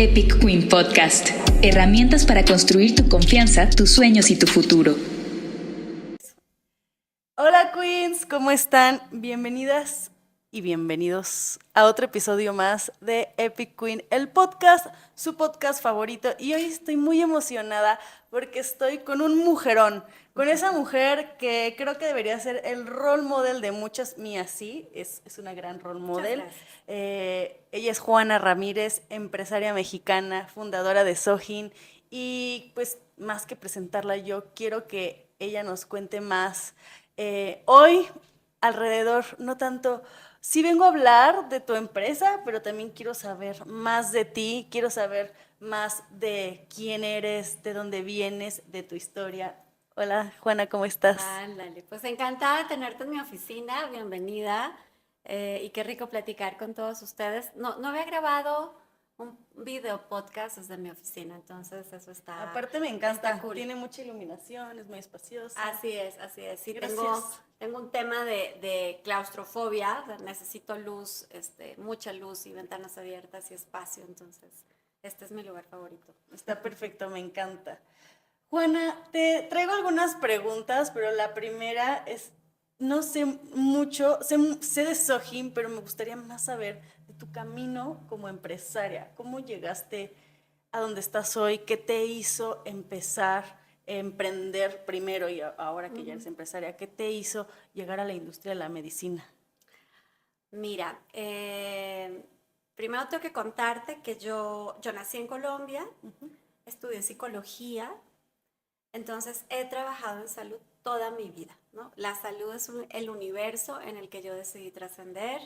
Epic Queen Podcast. Herramientas para construir tu confianza, tus sueños y tu futuro. Hola Queens, ¿cómo están? Bienvenidas y bienvenidos a otro episodio más de Epic Queen, el podcast, su podcast favorito. Y hoy estoy muy emocionada porque estoy con un mujerón, con esa mujer que creo que debería ser el role model de muchas mías, sí, es una gran role model. Ella es Juana Ramírez, empresaria mexicana, fundadora de Sojin, y pues más que presentarla yo, quiero que ella nos cuente más. Hoy, alrededor, no tanto, sí vengo a hablar de tu empresa, pero también quiero saber más de ti, quiero saber más de quién eres, de dónde vienes, de tu historia. Hola, Juana, ¿cómo estás? Ándale, pues encantada de tenerte en mi oficina, bienvenida, y qué rico platicar con todos ustedes. No había grabado un video podcast desde mi oficina, entonces eso está. Aparte me encanta, está cool. Tiene mucha iluminación, es muy espaciosa. Así es. Sí, Gracias. tengo un tema de claustrofobia, necesito luz, mucha luz y ventanas abiertas y espacio, entonces este es mi lugar favorito. Está perfecto, me encanta. Juana, te traigo algunas preguntas, pero la primera es, no sé mucho, sé de Sojin, pero me gustaría más saber de tu camino como empresaria. ¿Cómo llegaste a donde estás hoy? ¿Qué te hizo empezar a emprender primero y ahora que ya eres empresaria? ¿Qué te hizo llegar a la industria de la medicina? Mira, primero tengo que contarte que yo nací en Colombia, estudié psicología, entonces he trabajado en salud toda mi vida, ¿no? La salud es el universo en el que yo decidí trascender,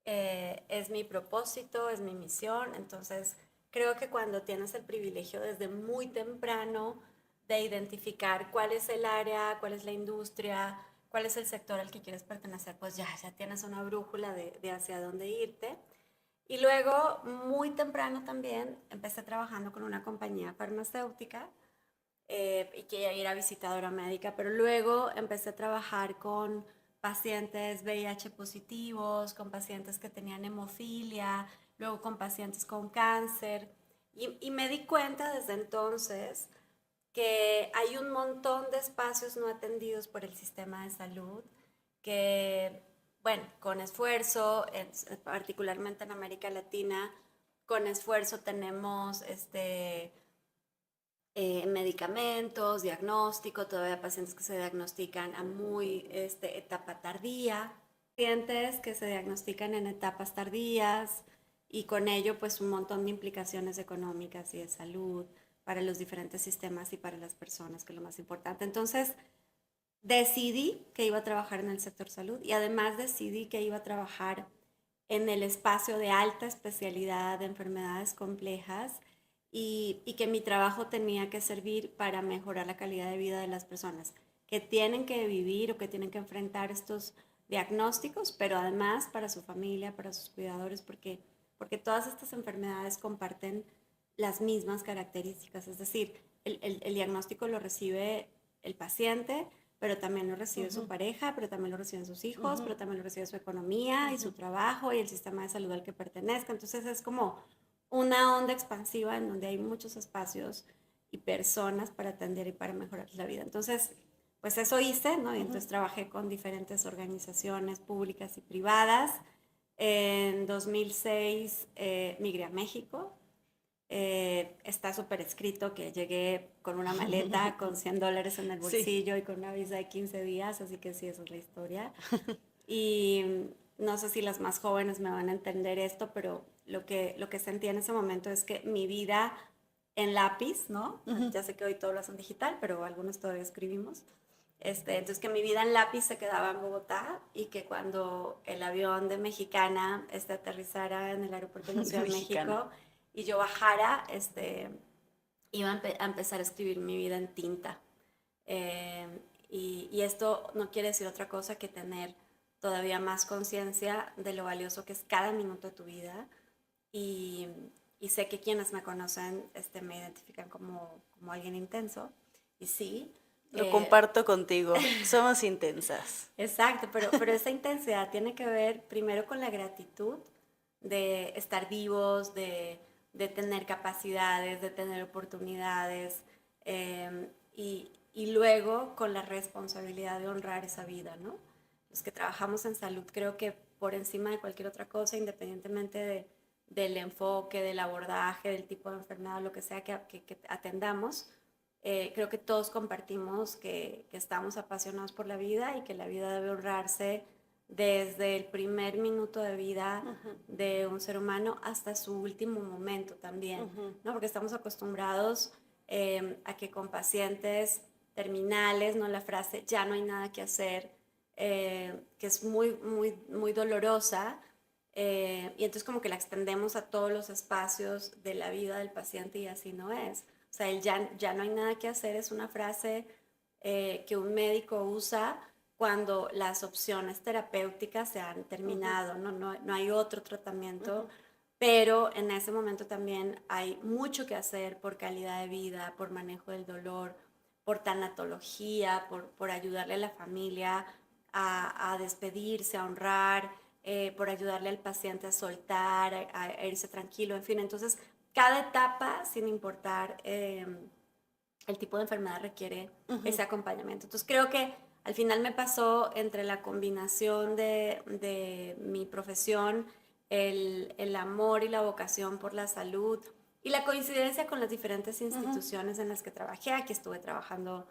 es mi propósito, es mi misión, entonces creo que cuando tienes el privilegio desde muy temprano de identificar cuál es el área, cuál es la industria, cuál es el sector al que quieres pertenecer, pues ya tienes una brújula de hacia dónde irte. Y luego, muy temprano también, empecé trabajando con una compañía farmacéutica y que ya era visitadora médica, pero luego empecé a trabajar con pacientes VIH positivos, con pacientes que tenían hemofilia, luego con pacientes con cáncer, y me di cuenta desde entonces que hay un montón de espacios no atendidos por el sistema de salud que, bueno, con esfuerzo, particularmente en América Latina, con esfuerzo tenemos medicamentos, diagnóstico, todavía pacientes que se diagnostican a muy etapa tardía, pacientes que se diagnostican en etapas tardías y con ello pues un montón de implicaciones económicas y de salud para los diferentes sistemas y para las personas, que es lo más importante. Entonces, decidí que iba a trabajar en el sector salud y además decidí que iba a trabajar en el espacio de alta especialidad de enfermedades complejas y que mi trabajo tenía que servir para mejorar la calidad de vida de las personas que tienen que vivir o que tienen que enfrentar estos diagnósticos, pero además para su familia, para sus cuidadores, porque todas estas enfermedades comparten las mismas características, es decir, el diagnóstico lo recibe el paciente, pero también lo recibe su pareja, pero también lo reciben sus hijos, pero también lo recibe su economía y su trabajo y el sistema de salud al que pertenezca. Entonces es como una onda expansiva en donde hay muchos espacios y personas para atender y para mejorar la vida. Entonces, pues eso hice, ¿no? Y entonces trabajé con diferentes organizaciones públicas y privadas. En 2006 migré a México. Está súper escrito que llegué con una maleta con $100 en el bolsillo y con una visa de 15 días, así que sí, esa es la historia. Y no sé si las más jóvenes me van a entender esto, pero lo que sentí en ese momento es que mi vida en lápiz, ¿no? Ya sé que hoy todo lo hacen digital, pero algunos todavía escribimos. Entonces que mi vida en lápiz se quedaba en Bogotá y que cuando el avión de Mexicana aterrizara en el aeropuerto de la Ciudad de México y yo bajara, iba a empezar a escribir mi vida en tinta. Y esto no quiere decir otra cosa que tener todavía más conciencia de lo valioso que es cada minuto de tu vida. Y sé que quienes me conocen me identifican como alguien intenso. Y sí. Lo comparto contigo, somos intensas. Exacto, pero esa intensidad tiene que ver primero con la gratitud de estar vivos, de de tener capacidades, de tener oportunidades, y luego con la responsabilidad de honrar esa vida, ¿no? Los que trabajamos en salud, creo que por encima de cualquier otra cosa, independientemente del enfoque, del abordaje, del tipo de enfermedad, lo que sea que atendamos, creo que todos compartimos que estamos apasionados por la vida y que la vida debe honrarse desde el primer minuto de vida de un ser humano hasta su último momento también, ¿no? Porque estamos acostumbrados a que con pacientes terminales, ¿no? La frase ya no hay nada que hacer, que es muy, muy, muy dolorosa, y entonces como que la extendemos a todos los espacios de la vida del paciente y así no es. O sea, el ya no hay nada que hacer es una frase que un médico usa cuando las opciones terapéuticas se han terminado, no hay otro tratamiento, pero en ese momento también hay mucho que hacer por calidad de vida, por manejo del dolor, por tanatología, por ayudarle a la familia a despedirse, a honrar, por ayudarle al paciente a soltar, a irse tranquilo, en fin. Entonces, cada etapa, sin importar el tipo de enfermedad, requiere ese acompañamiento. Entonces, creo que al final me pasó entre la combinación de mi profesión, el amor y la vocación por la salud y la coincidencia con las diferentes instituciones en las que trabajé. Aquí estuve trabajando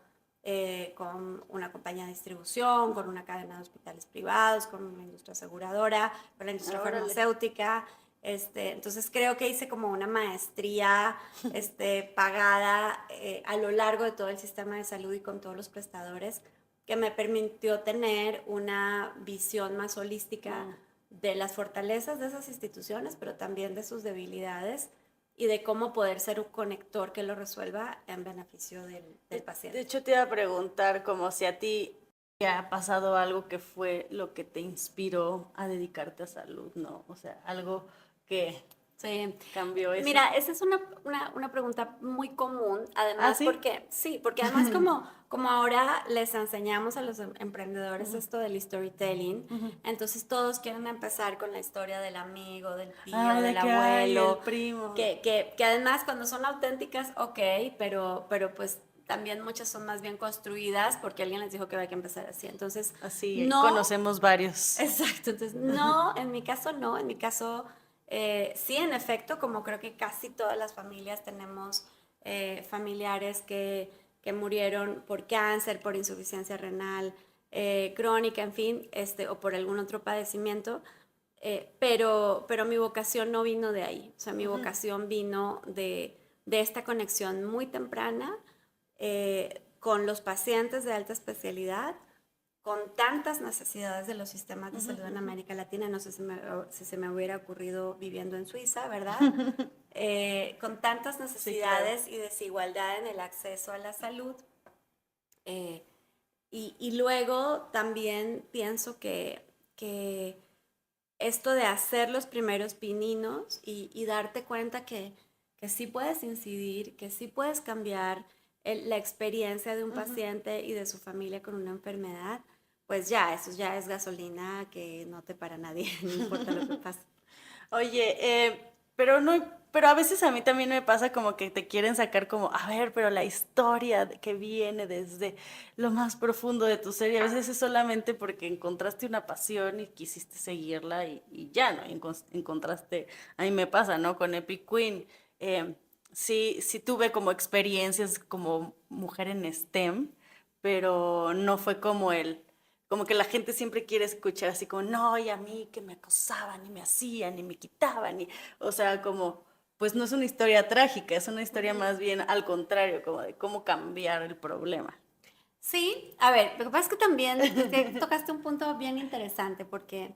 con una compañía de distribución, con una cadena de hospitales privados, con una industria aseguradora, con la industria farmacéutica. Entonces creo que hice como una maestría pagada a lo largo de todo el sistema de salud y con todos los prestadores, que me permitió tener una visión más holística de las fortalezas de esas instituciones, pero también de sus debilidades y de cómo poder ser un conector que lo resuelva en beneficio del paciente. De hecho, te iba a preguntar como si a ti te ha pasado algo que fue lo que te inspiró a dedicarte a salud, ¿no? O sea, algo que cambió eso. Mira, esa es una pregunta muy común, además, ¿sí? porque además como ahora les enseñamos a los emprendedores esto del storytelling, entonces todos quieren empezar con la historia del amigo, del tío, del abuelo, el primo. Que además cuando son auténticas, pero pues también muchas son más bien construidas porque alguien les dijo que había que empezar así. Entonces, así conocemos varios. Exacto, entonces en mi caso no, en mi caso sí, en efecto, como creo que casi todas las familias tenemos familiares que murieron por cáncer, por insuficiencia renal crónica, en fin, o por algún otro padecimiento, pero mi vocación no vino de ahí, o sea, mi vocación vino de esta conexión muy temprana con los pacientes de alta especialidad, con tantas necesidades de los sistemas de salud en América Latina, no sé si se me hubiera ocurrido viviendo en Suiza, ¿verdad? Con tantas necesidades y desigualdad en el acceso a la salud. Y luego también pienso que esto de hacer los primeros pininos y darte cuenta que sí puedes incidir, que sí puedes cambiar la experiencia de un paciente y de su familia con una enfermedad, pues eso ya es gasolina que no te para nadie, no importa lo que pase. Oye, pero a veces a mí también me pasa como que te quieren sacar como, a ver, pero la historia que viene desde lo más profundo de tu ser, y a veces es solamente porque encontraste una pasión y quisiste seguirla y ya, ¿no? Encontraste, a mí me pasa, ¿no? Con Epic Queen. Sí tuve como experiencias como mujer en STEM, pero no fue como que la gente siempre quiere escuchar así como, no, y a mí que me acosaban y me hacían y me quitaban, o sea, como, pues no es una historia trágica, es una historia más bien al contrario, como de cómo cambiar el problema. Sí, a ver, lo que pasa es que también tocaste un punto bien interesante, porque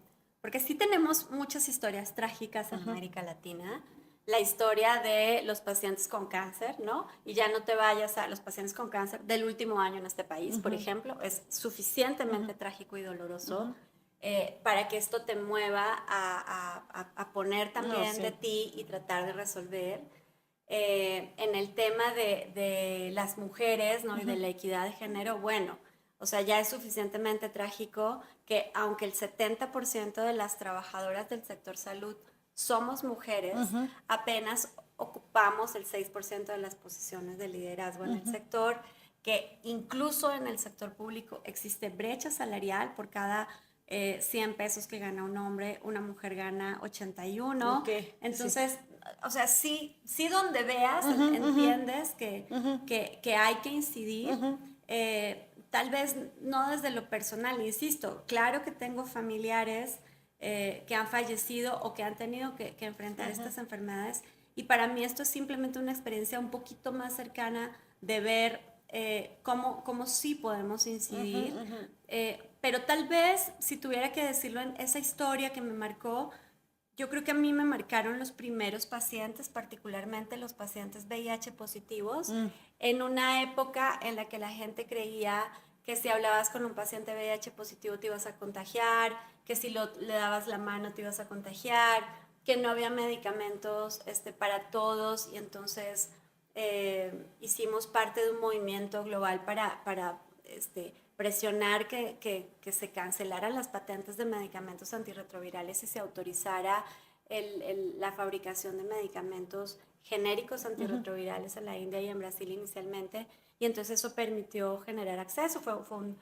sí tenemos muchas historias trágicas en América Latina. La historia de los pacientes con cáncer, ¿no? Y ya no te vayas a los pacientes con cáncer del último año en este país, por ejemplo, es suficientemente trágico y doloroso para que esto te mueva a poner también de ti y tratar de resolver. En el tema de las mujeres, ¿no? Y de la equidad de género, bueno, o sea, ya es suficientemente trágico que aunque el 70% de las trabajadoras del sector salud somos mujeres, apenas ocupamos el 6% de las posiciones de liderazgo en el sector, que incluso en el sector público existe brecha salarial por cada 100 pesos que gana un hombre, una mujer gana 81. Okay, entonces, o sea, sí donde veas, entiendes que hay que incidir. Tal vez no desde lo personal, insisto, claro que tengo familiares que han fallecido o que han tenido que enfrentar estas enfermedades, y para mí esto es simplemente una experiencia un poquito más cercana de ver cómo sí podemos incidir. Pero tal vez, si tuviera que decirlo en esa historia que me marcó, yo creo que a mí me marcaron los primeros pacientes, particularmente los pacientes VIH positivos, en una época en la que la gente creía que si hablabas con un paciente VIH positivo te ibas a contagiar, que si le dabas la mano te ibas a contagiar, que no había medicamentos para todos, y entonces hicimos parte de un movimiento global para presionar que se cancelaran las patentes de medicamentos antirretrovirales y se autorizara la fabricación de medicamentos genéricos antirretrovirales en la India y en Brasil inicialmente, y entonces eso permitió generar acceso. Fue un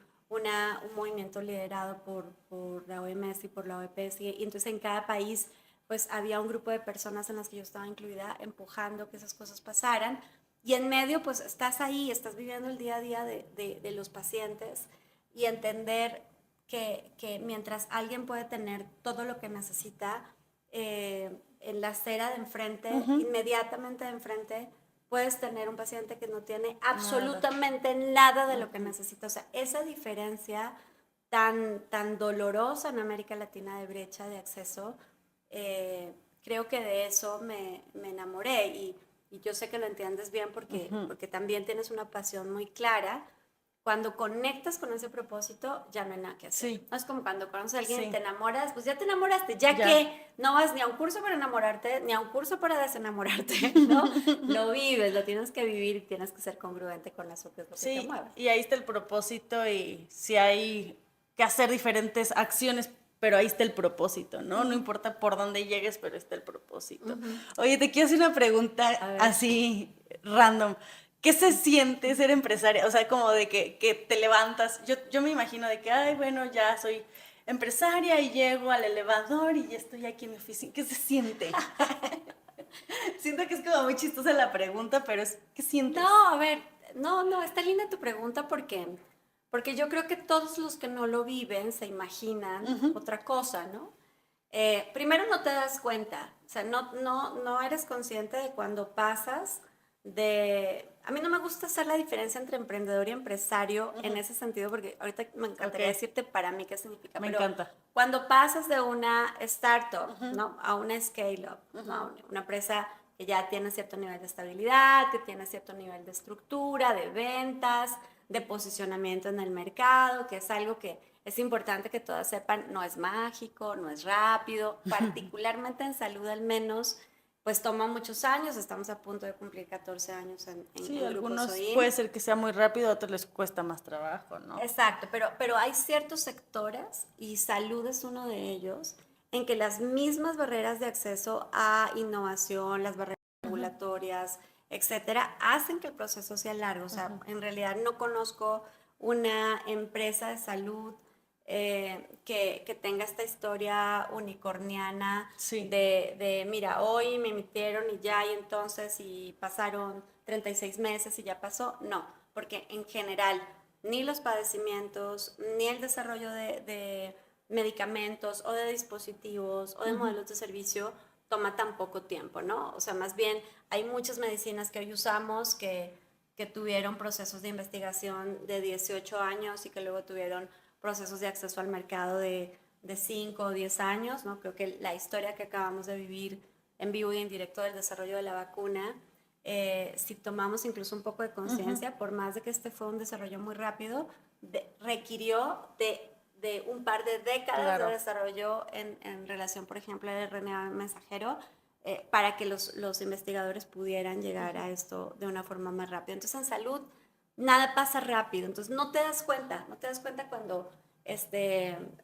movimiento liderado por la OMS y por la OPS, y entonces en cada país pues había un grupo de personas en las que yo estaba incluida empujando que esas cosas pasaran. Y en medio, pues estás ahí, estás viviendo el día a día de los pacientes, y entender que mientras alguien puede tener todo lo que necesita en la acera de enfrente, inmediatamente de enfrente, puedes tener un paciente que no tiene absolutamente nada de lo que necesita. O sea, esa diferencia tan dolorosa en América Latina de brecha de acceso, creo que de eso me enamoré, y yo sé que lo entiendes bien porque también tienes una pasión muy clara. Cuando conectas con ese propósito, ya no hay nada que hacer. Sí. No es como cuando conoces a alguien y te enamoras, pues ya te enamoraste, ya que no vas ni a un curso para enamorarte, ni a un curso para desenamorarte, ¿no? Lo vives, lo tienes que vivir, y tienes que ser congruente con eso que es lo que te mueve. Y ahí está el propósito, y si hay que hacer diferentes acciones, pero ahí está el propósito, ¿no? No importa por dónde llegues, pero está el propósito. Oye, te quiero hacer una pregunta así random. ¿Qué se siente ser empresaria? O sea, como de que te levantas. Yo me imagino de que, ay, bueno, ya soy empresaria y llego al elevador y ya estoy aquí en mi oficina. ¿Qué se siente? Siento que es como muy chistosa la pregunta, pero ¿qué sientes? No, a ver, no, está linda tu pregunta porque yo creo que todos los que no lo viven se imaginan otra cosa, ¿no? Primero no te das cuenta, o sea, no eres consciente de cuando pasas a mí no me gusta hacer la diferencia entre emprendedor y empresario en ese sentido, porque ahorita me encantaría decirte para mí qué significa. Me encanta. Cuando pasas de una startup, ¿no?, a una scale-up, ¿no?, una empresa que ya tiene cierto nivel de estabilidad, que tiene cierto nivel de estructura, de ventas, de posicionamiento en el mercado, que es algo que es importante que todas sepan, no es mágico, no es rápido, particularmente en salud al menos, pues toma muchos años. Estamos a punto de cumplir 14 años en algunos Grupo Soin. puede ser que sea muy rápido, a otros les cuesta más trabajo, ¿no? Exacto, pero hay ciertos sectores, y salud es uno de ellos, en que las mismas barreras de acceso a innovación, las barreras regulatorias, etcétera, hacen que el proceso sea largo. O sea, en realidad no conozco una empresa de salud que tenga esta historia unicorniana de mira, hoy me emitieron y ya, y entonces y pasaron 36 meses y ya pasó. No, porque en general ni los padecimientos, ni el desarrollo de medicamentos o de dispositivos o de modelos de servicio toma tan poco tiempo, ¿no? O sea, más bien hay muchas medicinas que hoy usamos que tuvieron procesos de investigación de 18 años y que luego tuvieron procesos de acceso al mercado de 5 o 10 años, ¿no? Creo que la historia que acabamos de vivir en vivo y en directo del desarrollo de la vacuna, si tomamos incluso un poco de conciencia, por más de que este fue un desarrollo muy rápido, requirió de un par de décadas de desarrollo en relación, por ejemplo, al RNA mensajero, para que los investigadores pudieran llegar a esto de una forma más rápida. Entonces, en salud, nada pasa rápido. Entonces, no te das cuenta cuando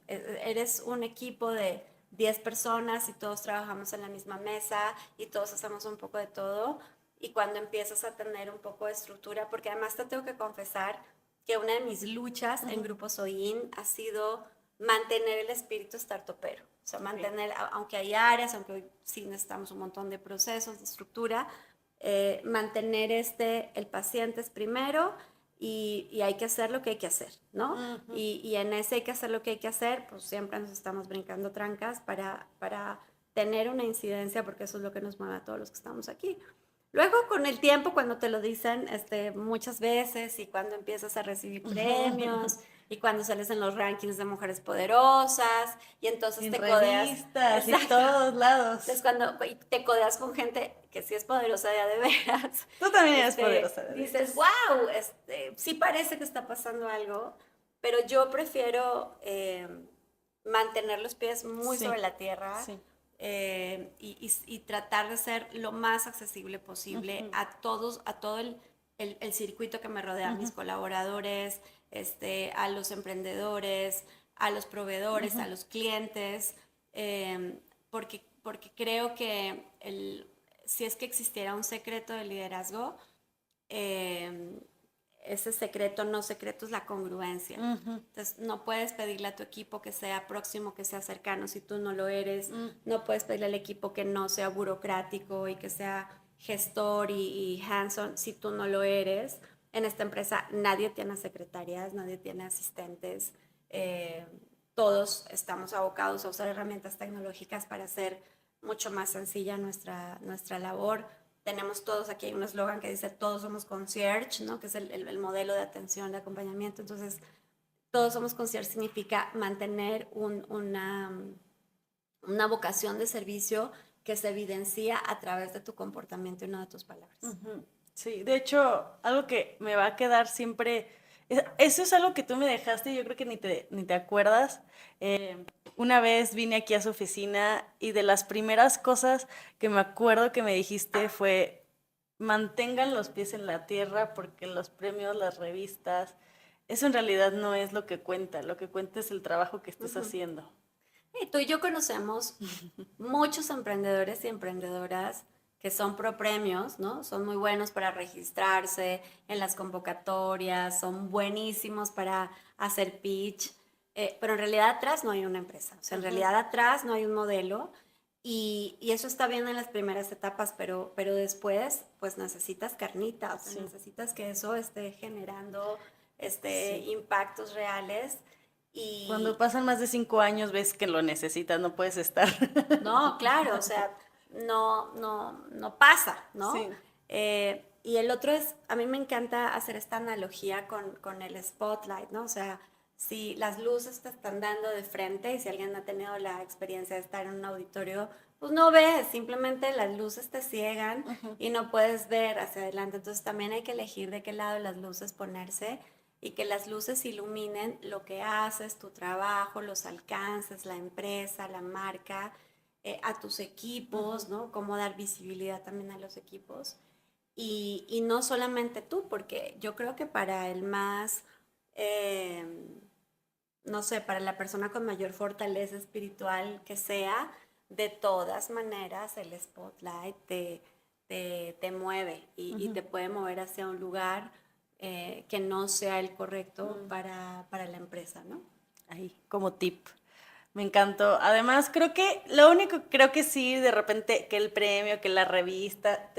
eres un equipo de 10 personas y todos trabajamos en la misma mesa y todos hacemos un poco de todo. Y cuando empiezas a tener un poco de estructura, porque además te tengo que confesar que una de mis luchas en Grupo Soin ha sido mantener el espíritu startupero. O sea, mantener, aunque hay áreas, aunque hoy sí necesitamos un montón de procesos, de estructura, mantener el paciente es primero y hay que hacer lo que hay que hacer, ¿no? Y en ese hay que hacer lo que hay que hacer, pues siempre nos estamos brincando trancas para tener una incidencia, porque eso es lo que nos mueve a todos los que estamos aquí. Luego, con el tiempo, cuando te lo dicen muchas veces y cuando empiezas a recibir premios y cuando sales en los rankings de mujeres poderosas y entonces en te codeas. revistas y todos lados. Entonces, cuando te codeas con gente que sí es poderosa de a de veras. Tú también eres poderosa de veras. Dices, wow, sí parece que está pasando algo, pero yo prefiero mantener los pies muy sobre la tierra. Sí. Y tratar de ser lo más accesible posible a todo el circuito que me rodea, a mis colaboradores, a los emprendedores, a los proveedores, a los clientes, porque creo que si es que existiera un secreto de liderazgo, ese secreto no secreto es la congruencia. Entonces, no puedes pedirle a tu equipo que sea próximo, que sea cercano si tú no lo eres. No puedes pedirle al equipo que no sea burocrático y que sea gestor y hands-on si tú no lo eres. En esta empresa nadie tiene secretarias, nadie tiene asistentes. Todos estamos abocados a usar herramientas tecnológicas para hacer mucho más sencilla nuestra labor. Tenemos todos, aquí hay un eslogan que dice todos somos concierge, ¿no? Que es el modelo de atención, de acompañamiento. Entonces, todos somos concierge significa mantener una vocación de servicio que se evidencia a través de tu comportamiento y no de tus palabras. Sí, de hecho, algo que me va a quedar siempre, eso es algo que tú me dejaste, yo creo que ni te acuerdas. Una vez vine aquí a su oficina y de las primeras cosas que me acuerdo que me dijiste fue, mantengan los pies en la tierra porque los premios, las revistas, eso en realidad no es lo que cuenta es el trabajo que estés haciendo. Y tú y yo conocemos muchos emprendedores y emprendedoras que son pro premios, ¿no? Son muy buenos para registrarse en las convocatorias, son buenísimos para hacer pitch, pero en realidad atrás no hay una empresa, o sea, en realidad atrás no hay un modelo y eso está bien en las primeras etapas, pero después pues necesitas carnita, o sea, necesitas que eso esté generando impactos reales. Y cuando pasan más de 5 años ves que lo necesitas, no puedes estar. No, claro, o sea, no pasa, ¿no? Sí. Y el otro es, a mí me encanta hacer esta analogía con el spotlight, ¿no? O sea, si las luces te están dando de frente y si alguien ha tenido la experiencia de estar en un auditorio, pues no ves, simplemente las luces te ciegan y no puedes ver hacia adelante. Entonces también hay que elegir de qué lado de las luces ponerse y que las luces iluminen lo que haces, tu trabajo, los alcances, la empresa, la marca, a tus equipos, ¿no? Cómo dar visibilidad también a los equipos. Y no solamente tú, porque yo creo que para el más, no sé, para la persona con mayor fortaleza espiritual que sea, de todas maneras el spotlight te mueve y te puede mover hacia un lugar que no sea el correcto para la empresa, ¿no? Ahí, como tip. Me encantó. Además, creo que sí, de repente, que el premio, que la revista,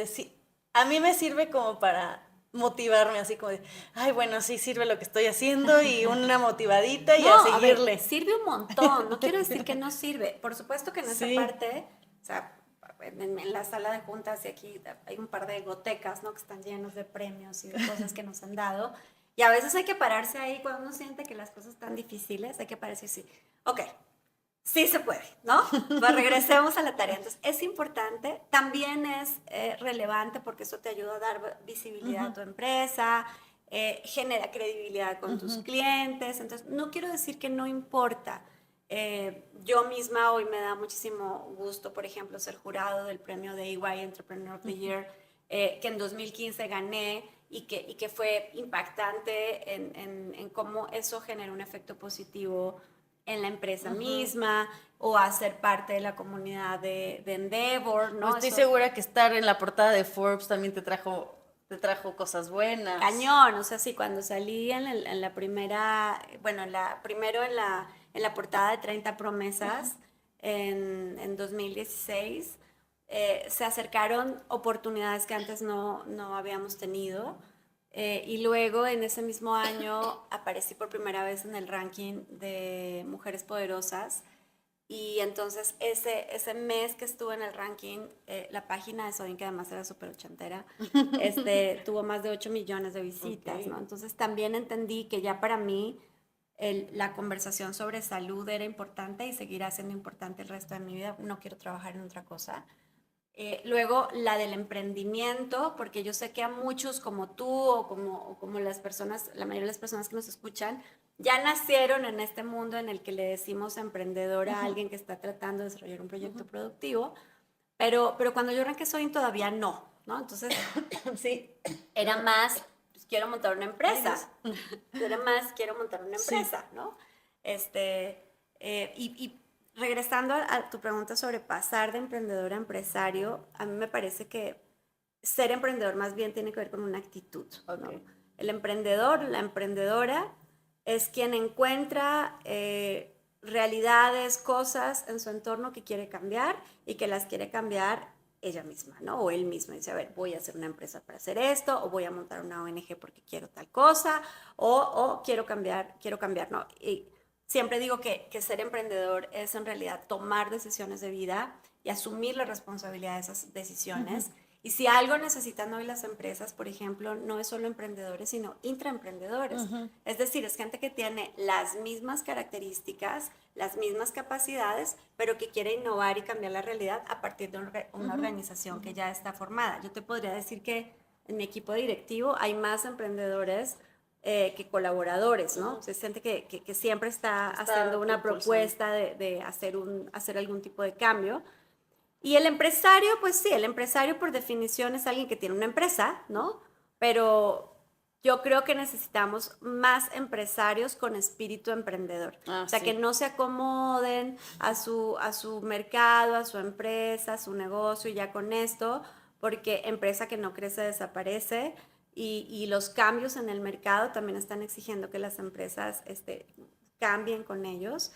a mí me sirve como para motivarme, así como de, ay, bueno, sí sirve lo que estoy haciendo y una motivadita y a seguirle. A ver, sirve un montón, no quiero decir que no sirve. Por supuesto que en esa parte, o sea, en la sala de juntas y aquí hay un par de gotecas, ¿no? Que están llenos de premios y de cosas que nos han dado. Y a veces hay que pararse ahí cuando uno siente que las cosas están difíciles, hay que pararse y decir, ok, sí se puede, ¿no? Pues regresemos a la tarea. Entonces, es importante, también es relevante porque eso te ayuda a dar visibilidad a tu empresa, genera credibilidad con tus clientes. Entonces, no quiero decir que no importa. Yo misma hoy me da muchísimo gusto, por ejemplo, ser jurado del premio de EY Entrepreneur of the Year, que en 2015 gané y que fue impactante en cómo eso genera un efecto positivo en la empresa misma o a ser parte de la comunidad de Endeavor, ¿no? Pues estoy segura que estar en la portada de Forbes también te trajo cosas buenas. Cañón, o sea, sí, cuando salí en la primera, bueno, primero en la portada de 30 promesas en 2016, se acercaron oportunidades que antes no habíamos tenido. Y luego en ese mismo año aparecí por primera vez en el ranking de Mujeres Poderosas. Y entonces ese mes que estuve en el ranking, la página de Sodin, que además era súper ochentera, tuvo más de 8 millones de visitas, ¿no? Entonces también entendí que ya para mí la conversación sobre salud era importante y seguirá siendo importante el resto de mi vida. No quiero trabajar en otra cosa. Luego la del emprendimiento, porque yo sé que a muchos como tú o como las personas, la mayoría de las personas que nos escuchan, ya nacieron en este mundo en el que le decimos emprendedora a alguien que está tratando de desarrollar un proyecto productivo, pero cuando yo arranqué Soin todavía no, ¿no? Entonces, sí, era más, pues, quiero montar una empresa, era más, quiero montar una empresa, ¿no? Y regresando a tu pregunta sobre pasar de emprendedor a empresario, a mí me parece que ser emprendedor más bien tiene que ver con una actitud, ¿no? El emprendedor, la emprendedora, es quien encuentra realidades, cosas en su entorno que quiere cambiar y que las quiere cambiar ella misma, ¿no? O él mismo dice, a ver, voy a hacer una empresa para hacer esto, o voy a montar una ONG porque quiero tal cosa, o quiero cambiar, ¿no? Y siempre digo que ser emprendedor es en realidad tomar decisiones de vida y asumir la responsabilidad de esas decisiones. Y si algo necesitan hoy las empresas, por ejemplo, no es solo emprendedores, sino intraemprendedores. Es decir, es gente que tiene las mismas características, las mismas capacidades, pero que quiere innovar y cambiar la realidad a partir de una organización que ya está formada. Yo te podría decir que en mi equipo directivo hay más emprendedores que colaboradores, ¿no? Se siente que siempre está haciendo una propuesta de hacer algún tipo de cambio. Y el empresario, pues sí, el empresario por definición es alguien que tiene una empresa, ¿no? Pero yo creo que necesitamos más empresarios con espíritu emprendedor. O sea, que no se acomoden a su mercado, a su empresa, a su negocio y ya con esto, porque empresa que no crece desaparece y los cambios en el mercado también están exigiendo que las empresas cambien con ellos.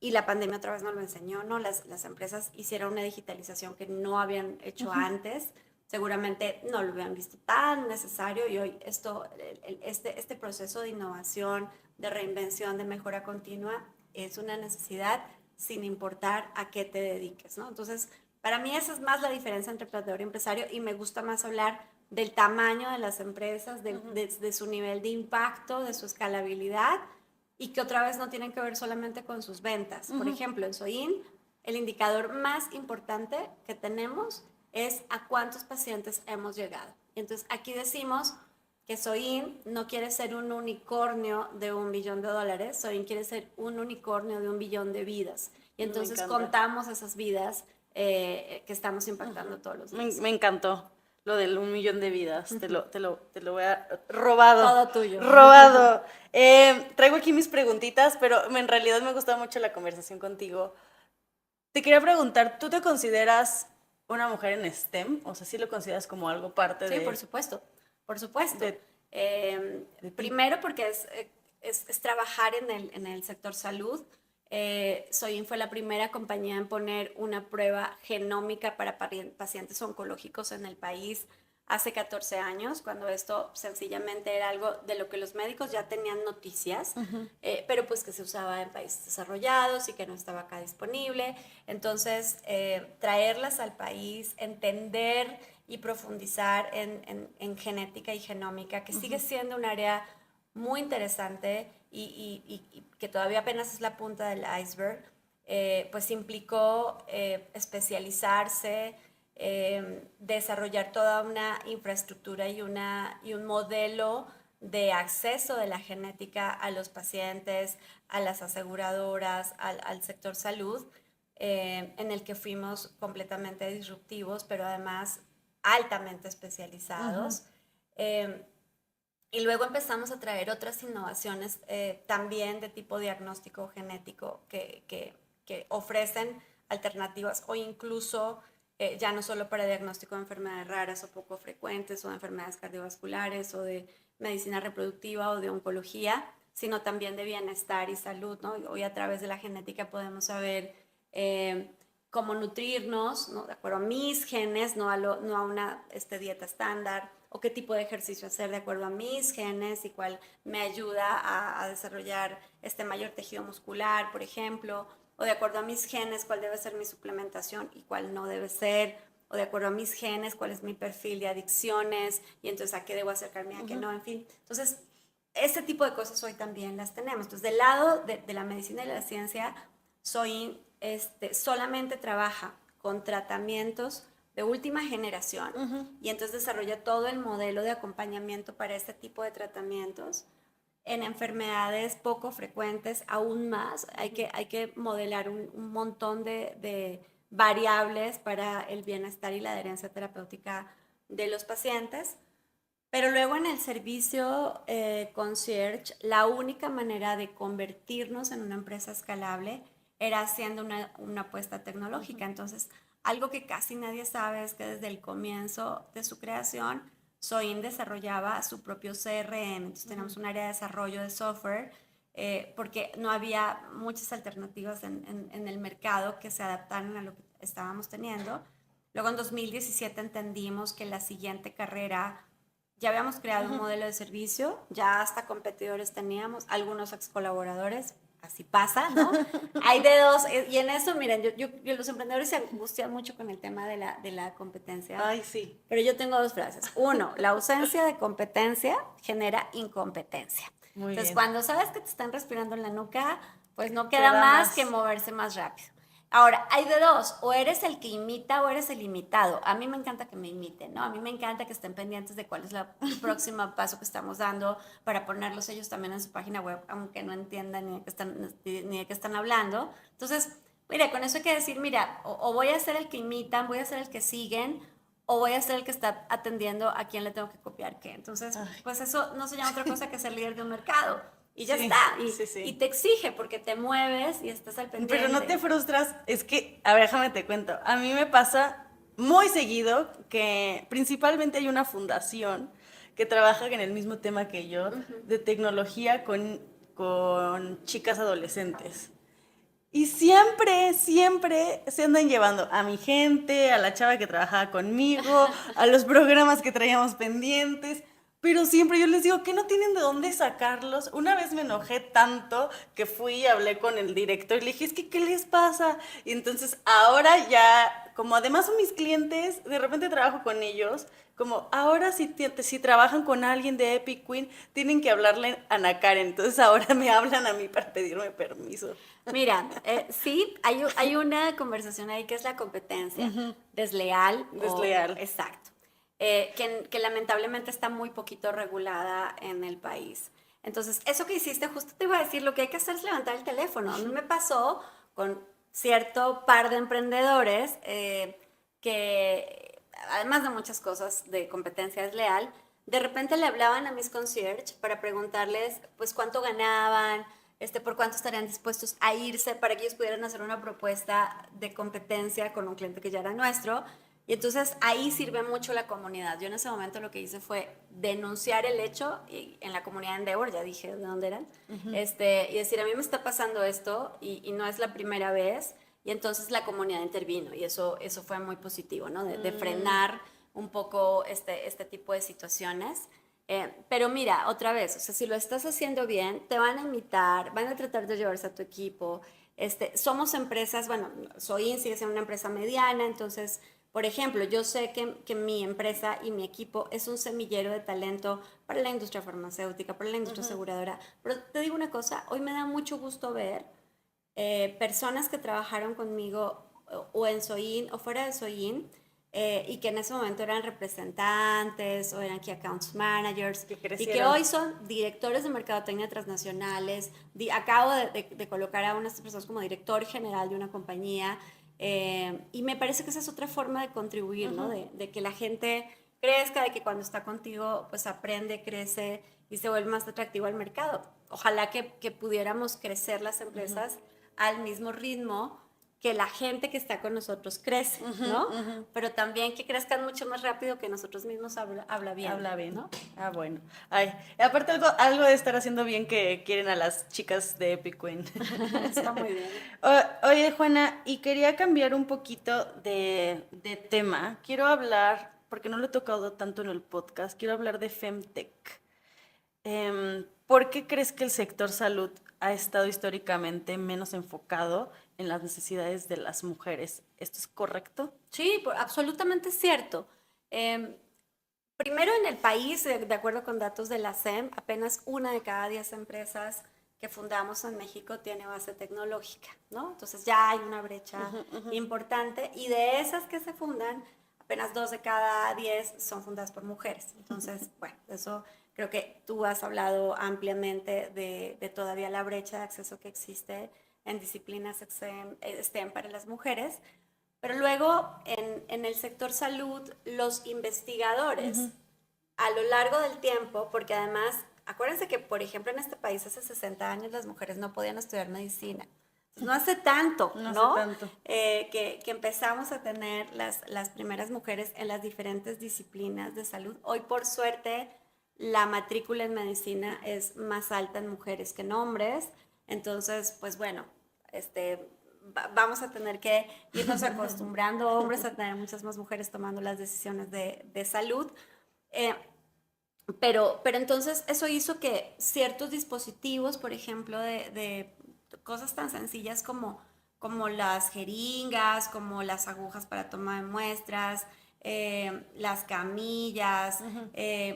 Y la pandemia otra vez nos lo enseñó, ¿no? Las empresas hicieron una digitalización que no habían hecho antes. Seguramente no lo habían visto tan necesario y hoy este proceso de innovación, de reinvención, de mejora continua es una necesidad sin importar a qué te dediques, ¿no? Entonces, para mí esa es más la diferencia entre emprendedor y empresario y me gusta más hablar del tamaño de las empresas, de su nivel de impacto, de su escalabilidad, y que otra vez no tienen que ver solamente con sus ventas. Por ejemplo, en Soin, el indicador más importante que tenemos es a cuántos pacientes hemos llegado. Y entonces aquí decimos que Soin no quiere ser un unicornio de $1 billón, Soin quiere ser un unicornio de 1 billón de vidas. Y entonces contamos esas vidas que estamos impactando todos los días. Me encantó lo del 1 millón de vidas, te lo voy a... Robado. Todo tuyo. Robado. Traigo aquí mis preguntitas, pero en realidad me gustó mucho la conversación contigo. Te quería preguntar, ¿tú te consideras una mujer en STEM? O sea, ¿sí lo consideras como algo parte de...? Sí, por supuesto, por supuesto. Primero porque es trabajar en el sector salud. Soin fue la primera compañía en poner una prueba genómica para pacientes oncológicos en el país hace 14 años, cuando esto sencillamente era algo de lo que los médicos ya tenían noticias, pero pues que se usaba en países desarrollados y que no estaba acá disponible. Entonces, traerlas al país, entender y profundizar en genética y genómica, que sigue siendo un área muy interesante y que todavía apenas es la punta del iceberg, pues implicó especializarse, desarrollar toda una infraestructura y un modelo de acceso de la genética a los pacientes, a las aseguradoras, al sector salud, en el que fuimos completamente disruptivos, pero además altamente especializados. Y luego empezamos a traer otras innovaciones también de tipo diagnóstico genético que ofrecen alternativas o incluso ya no solo para diagnóstico de enfermedades raras o poco frecuentes o de enfermedades cardiovasculares o de medicina reproductiva o de oncología, sino también de bienestar y salud, ¿no? Hoy a través de la genética podemos saber cómo nutrirnos, ¿no? De acuerdo a mis genes, no a una dieta estándar, o qué tipo de ejercicio hacer de acuerdo a mis genes y cuál me ayuda a desarrollar mayor tejido muscular, por ejemplo, o de acuerdo a mis genes cuál debe ser mi suplementación y cuál no debe ser, o de acuerdo a mis genes cuál es mi perfil de adicciones y entonces a qué debo acercarme, a qué no, en fin. Entonces, este tipo de cosas hoy también las tenemos. Entonces, del lado de la medicina y la ciencia, Soin solamente trabaja con tratamientos de última generación y entonces desarrolla todo el modelo de acompañamiento para este tipo de tratamientos en enfermedades poco frecuentes aún más. Hay que modelar un montón de variables para el bienestar y la adherencia terapéutica de los pacientes. Pero luego en el servicio concierge, la única manera de convertirnos en una empresa escalable era haciendo una apuesta tecnológica. Entonces, algo que casi nadie sabe es que desde el comienzo de su creación, Soin desarrollaba su propio CRM. Entonces, tenemos un área de desarrollo de software porque no había muchas alternativas en el mercado que se adaptaran a lo que estábamos teniendo. Luego, en 2017 entendimos que la siguiente carrera, ya habíamos creado un modelo de servicio, ya hasta competidores teníamos, algunos ex colaboradores, así pasa, ¿no? Hay de dos, y en eso, miren, los emprendedores se angustian mucho con el tema de la competencia. Ay, sí. Pero yo tengo dos frases. Uno, la ausencia de competencia genera incompetencia. Muy Entonces, bien. cuando sabes que te están respirando en la nuca, pues no queda más que moverse más rápido. Ahora, hay de dos, o eres el que imita o eres el imitado. A mí me encanta que me imiten, ¿no? A mí me encanta que estén pendientes de cuál es el próximo paso que estamos dando para ponerlos ellos también en su página web, aunque no entiendan ni de qué están hablando. Entonces, mira, con eso hay que decir, mira, o voy a ser el que imitan, voy a ser el que siguen, o voy a ser el que está atendiendo a quién le tengo que copiar qué. Entonces, pues eso no se llama otra cosa que ser líder de un mercado. Y ya está. Y te exige porque te mueves y estás al pendiente. Pero no te frustras. Es que, a ver, déjame te cuento. A mí me pasa muy seguido que principalmente hay una fundación que trabaja en el mismo tema que yo, de tecnología con chicas adolescentes. Y siempre se andan llevando a mi gente, a la chava que trabajaba conmigo, a los programas que traíamos pendientes. Pero siempre yo les digo que no tienen de dónde sacarlos. Una vez me enojé tanto que fui y hablé con el director y le dije, es que, ¿qué les pasa? Y entonces ahora ya, como además son mis clientes, de repente trabajo con ellos, como ahora si trabajan con alguien de Epic Queen, tienen que hablarle a Ana Karen. Entonces ahora me hablan a mí para pedirme permiso. Mira, sí, hay una conversación ahí que es la competencia desleal. Desleal. Exacto. Que lamentablemente está muy poquito regulada en el país. Entonces, eso que hiciste, justo te iba a decir, lo que hay que hacer es levantar el teléfono. A mí me pasó con cierto par de emprendedores que, además de muchas cosas de competencia desleal, de repente le hablaban a mis concierge para preguntarles, pues, cuánto ganaban, por cuánto estarían dispuestos a irse para que ellos pudieran hacer una propuesta de competencia con un cliente que ya era nuestro. Y entonces ahí sirve mucho la comunidad. Yo en ese momento lo que hice fue denunciar el hecho en la comunidad Endeavor, ya dije de dónde eran, y decir, a mí me está pasando esto y no es la primera vez. Y entonces la comunidad intervino y eso fue muy positivo, ¿no? De frenar un poco este tipo de situaciones. Pero mira, otra vez, o sea, si lo estás haciendo bien, te van a imitar, van a tratar de llevarse a tu equipo. Somos empresas, bueno, Soin sigue siendo una empresa mediana, entonces, por ejemplo, yo sé que mi empresa y mi equipo es un semillero de talento para la industria farmacéutica, para la industria aseguradora. Pero te digo una cosa, hoy me da mucho gusto ver personas que trabajaron conmigo o en Soin o fuera de Soin, y que en ese momento eran representantes o eran key accounts managers y que hoy son directores de mercadotecnia transnacionales. Acabo de colocar a unas personas como director general de una compañía, y me parece que esa es otra forma de contribuir, ¿no? De que la gente crezca, de que cuando está contigo pues aprende, crece y se vuelve más atractivo al mercado. Ojalá que pudiéramos crecer las empresas al mismo ritmo que la gente que está con nosotros crece, ¿no? Pero también que crezcan mucho más rápido que nosotros mismos habla bien. Habla bien. ¿No? Ah, bueno. Ay, aparte algo de estar haciendo bien que quieren a las chicas de Epic Queen. Está muy bien. Oye, Juana, y quería cambiar un poquito de tema. Quiero hablar, porque no lo he tocado tanto en el podcast, quiero hablar de Femtech. ¿Por qué crees que el sector salud ha estado históricamente menos enfocado en las necesidades de las mujeres? ¿Esto es correcto? Sí, absolutamente cierto. Primero en el país, de acuerdo con datos de la SEM, apenas 1 de cada 10 empresas que fundamos en México tiene base tecnológica, ¿no? Entonces ya hay una brecha importante y de esas que se fundan, apenas 2 de cada 10 son fundadas por mujeres. Entonces, bueno, eso creo que tú has hablado ampliamente de todavía la brecha de acceso que existe en disciplinas STEM para las mujeres. Pero luego en el sector salud, los investigadores a lo largo del tiempo, porque además, acuérdense que, por ejemplo, en este país hace 60 años las mujeres no podían estudiar medicina. Entonces, no hace tanto, ¿no? Hace tanto. Que empezamos a tener las primeras mujeres en las diferentes disciplinas de salud. Hoy, por suerte, la matrícula en medicina es más alta en mujeres que en hombres. Entonces, pues bueno, vamos a tener que irnos acostumbrando hombres a tener muchas más mujeres tomando las decisiones de salud. Pero entonces eso hizo que ciertos dispositivos, por ejemplo, de cosas tan sencillas como las jeringas, como las agujas para toma de muestras, las camillas,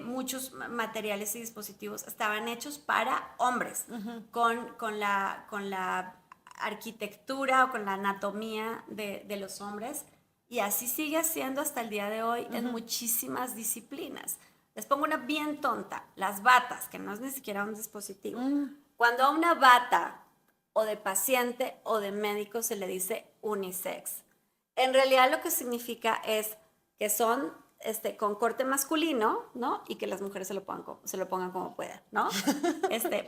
muchos materiales y dispositivos estaban hechos para hombres, con la arquitectura o con la anatomía de los hombres, y así sigue siendo hasta el día de hoy en muchísimas disciplinas. Les pongo una bien tonta, las batas, que no es ni siquiera un dispositivo. Cuando a una bata o de paciente o de médico se le dice unisex, en realidad lo que significa es que son con corte masculino, ¿no? Y que las mujeres se lo pongan como puedan, ¿no?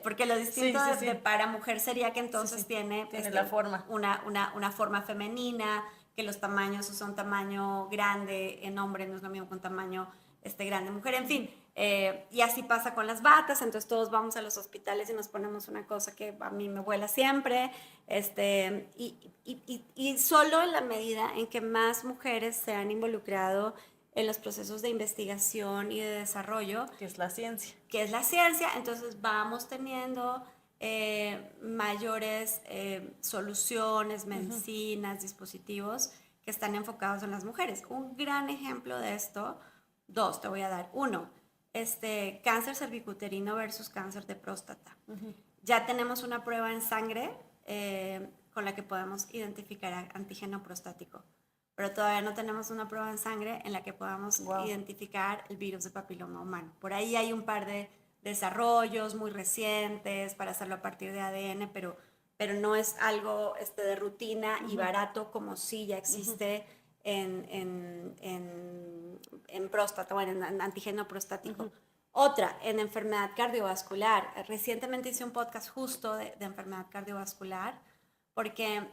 Porque lo distinto de para mujer sería que entonces tiene la forma. Una forma femenina, que los tamaños son tamaño grande en hombre, no es lo mismo con tamaño grande mujer, en fin. Y así pasa con las batas, entonces todos vamos a los hospitales y nos ponemos una cosa que a mí me vuela siempre, y solo en la medida en que más mujeres se han involucrado en los procesos de investigación y de desarrollo, Que es la ciencia. Entonces vamos teniendo mayores soluciones, medicinas, dispositivos que están enfocados en las mujeres. Un gran ejemplo de esto, 2 te voy a dar. 1, cáncer cervicuterino versus cáncer de próstata. Ya tenemos una prueba en sangre con la que podemos identificar antígeno prostático, pero todavía no tenemos una prueba en sangre en la que podamos identificar el virus de papiloma humano. Por ahí hay un par de desarrollos muy recientes para hacerlo a partir de ADN, pero no es algo de rutina y barato como sí ya existe en próstata, bueno, en antígeno prostático. Otra, en enfermedad cardiovascular. Recientemente hice un podcast justo de enfermedad cardiovascular, porque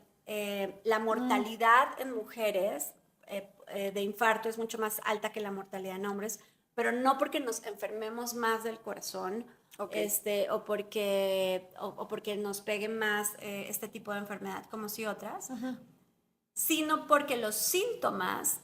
la mortalidad en mujeres de infarto es mucho más alta que la mortalidad en hombres, pero no porque nos enfermemos más del corazón, o porque nos pegue más este tipo de enfermedad como si otras, sino porque los síntomas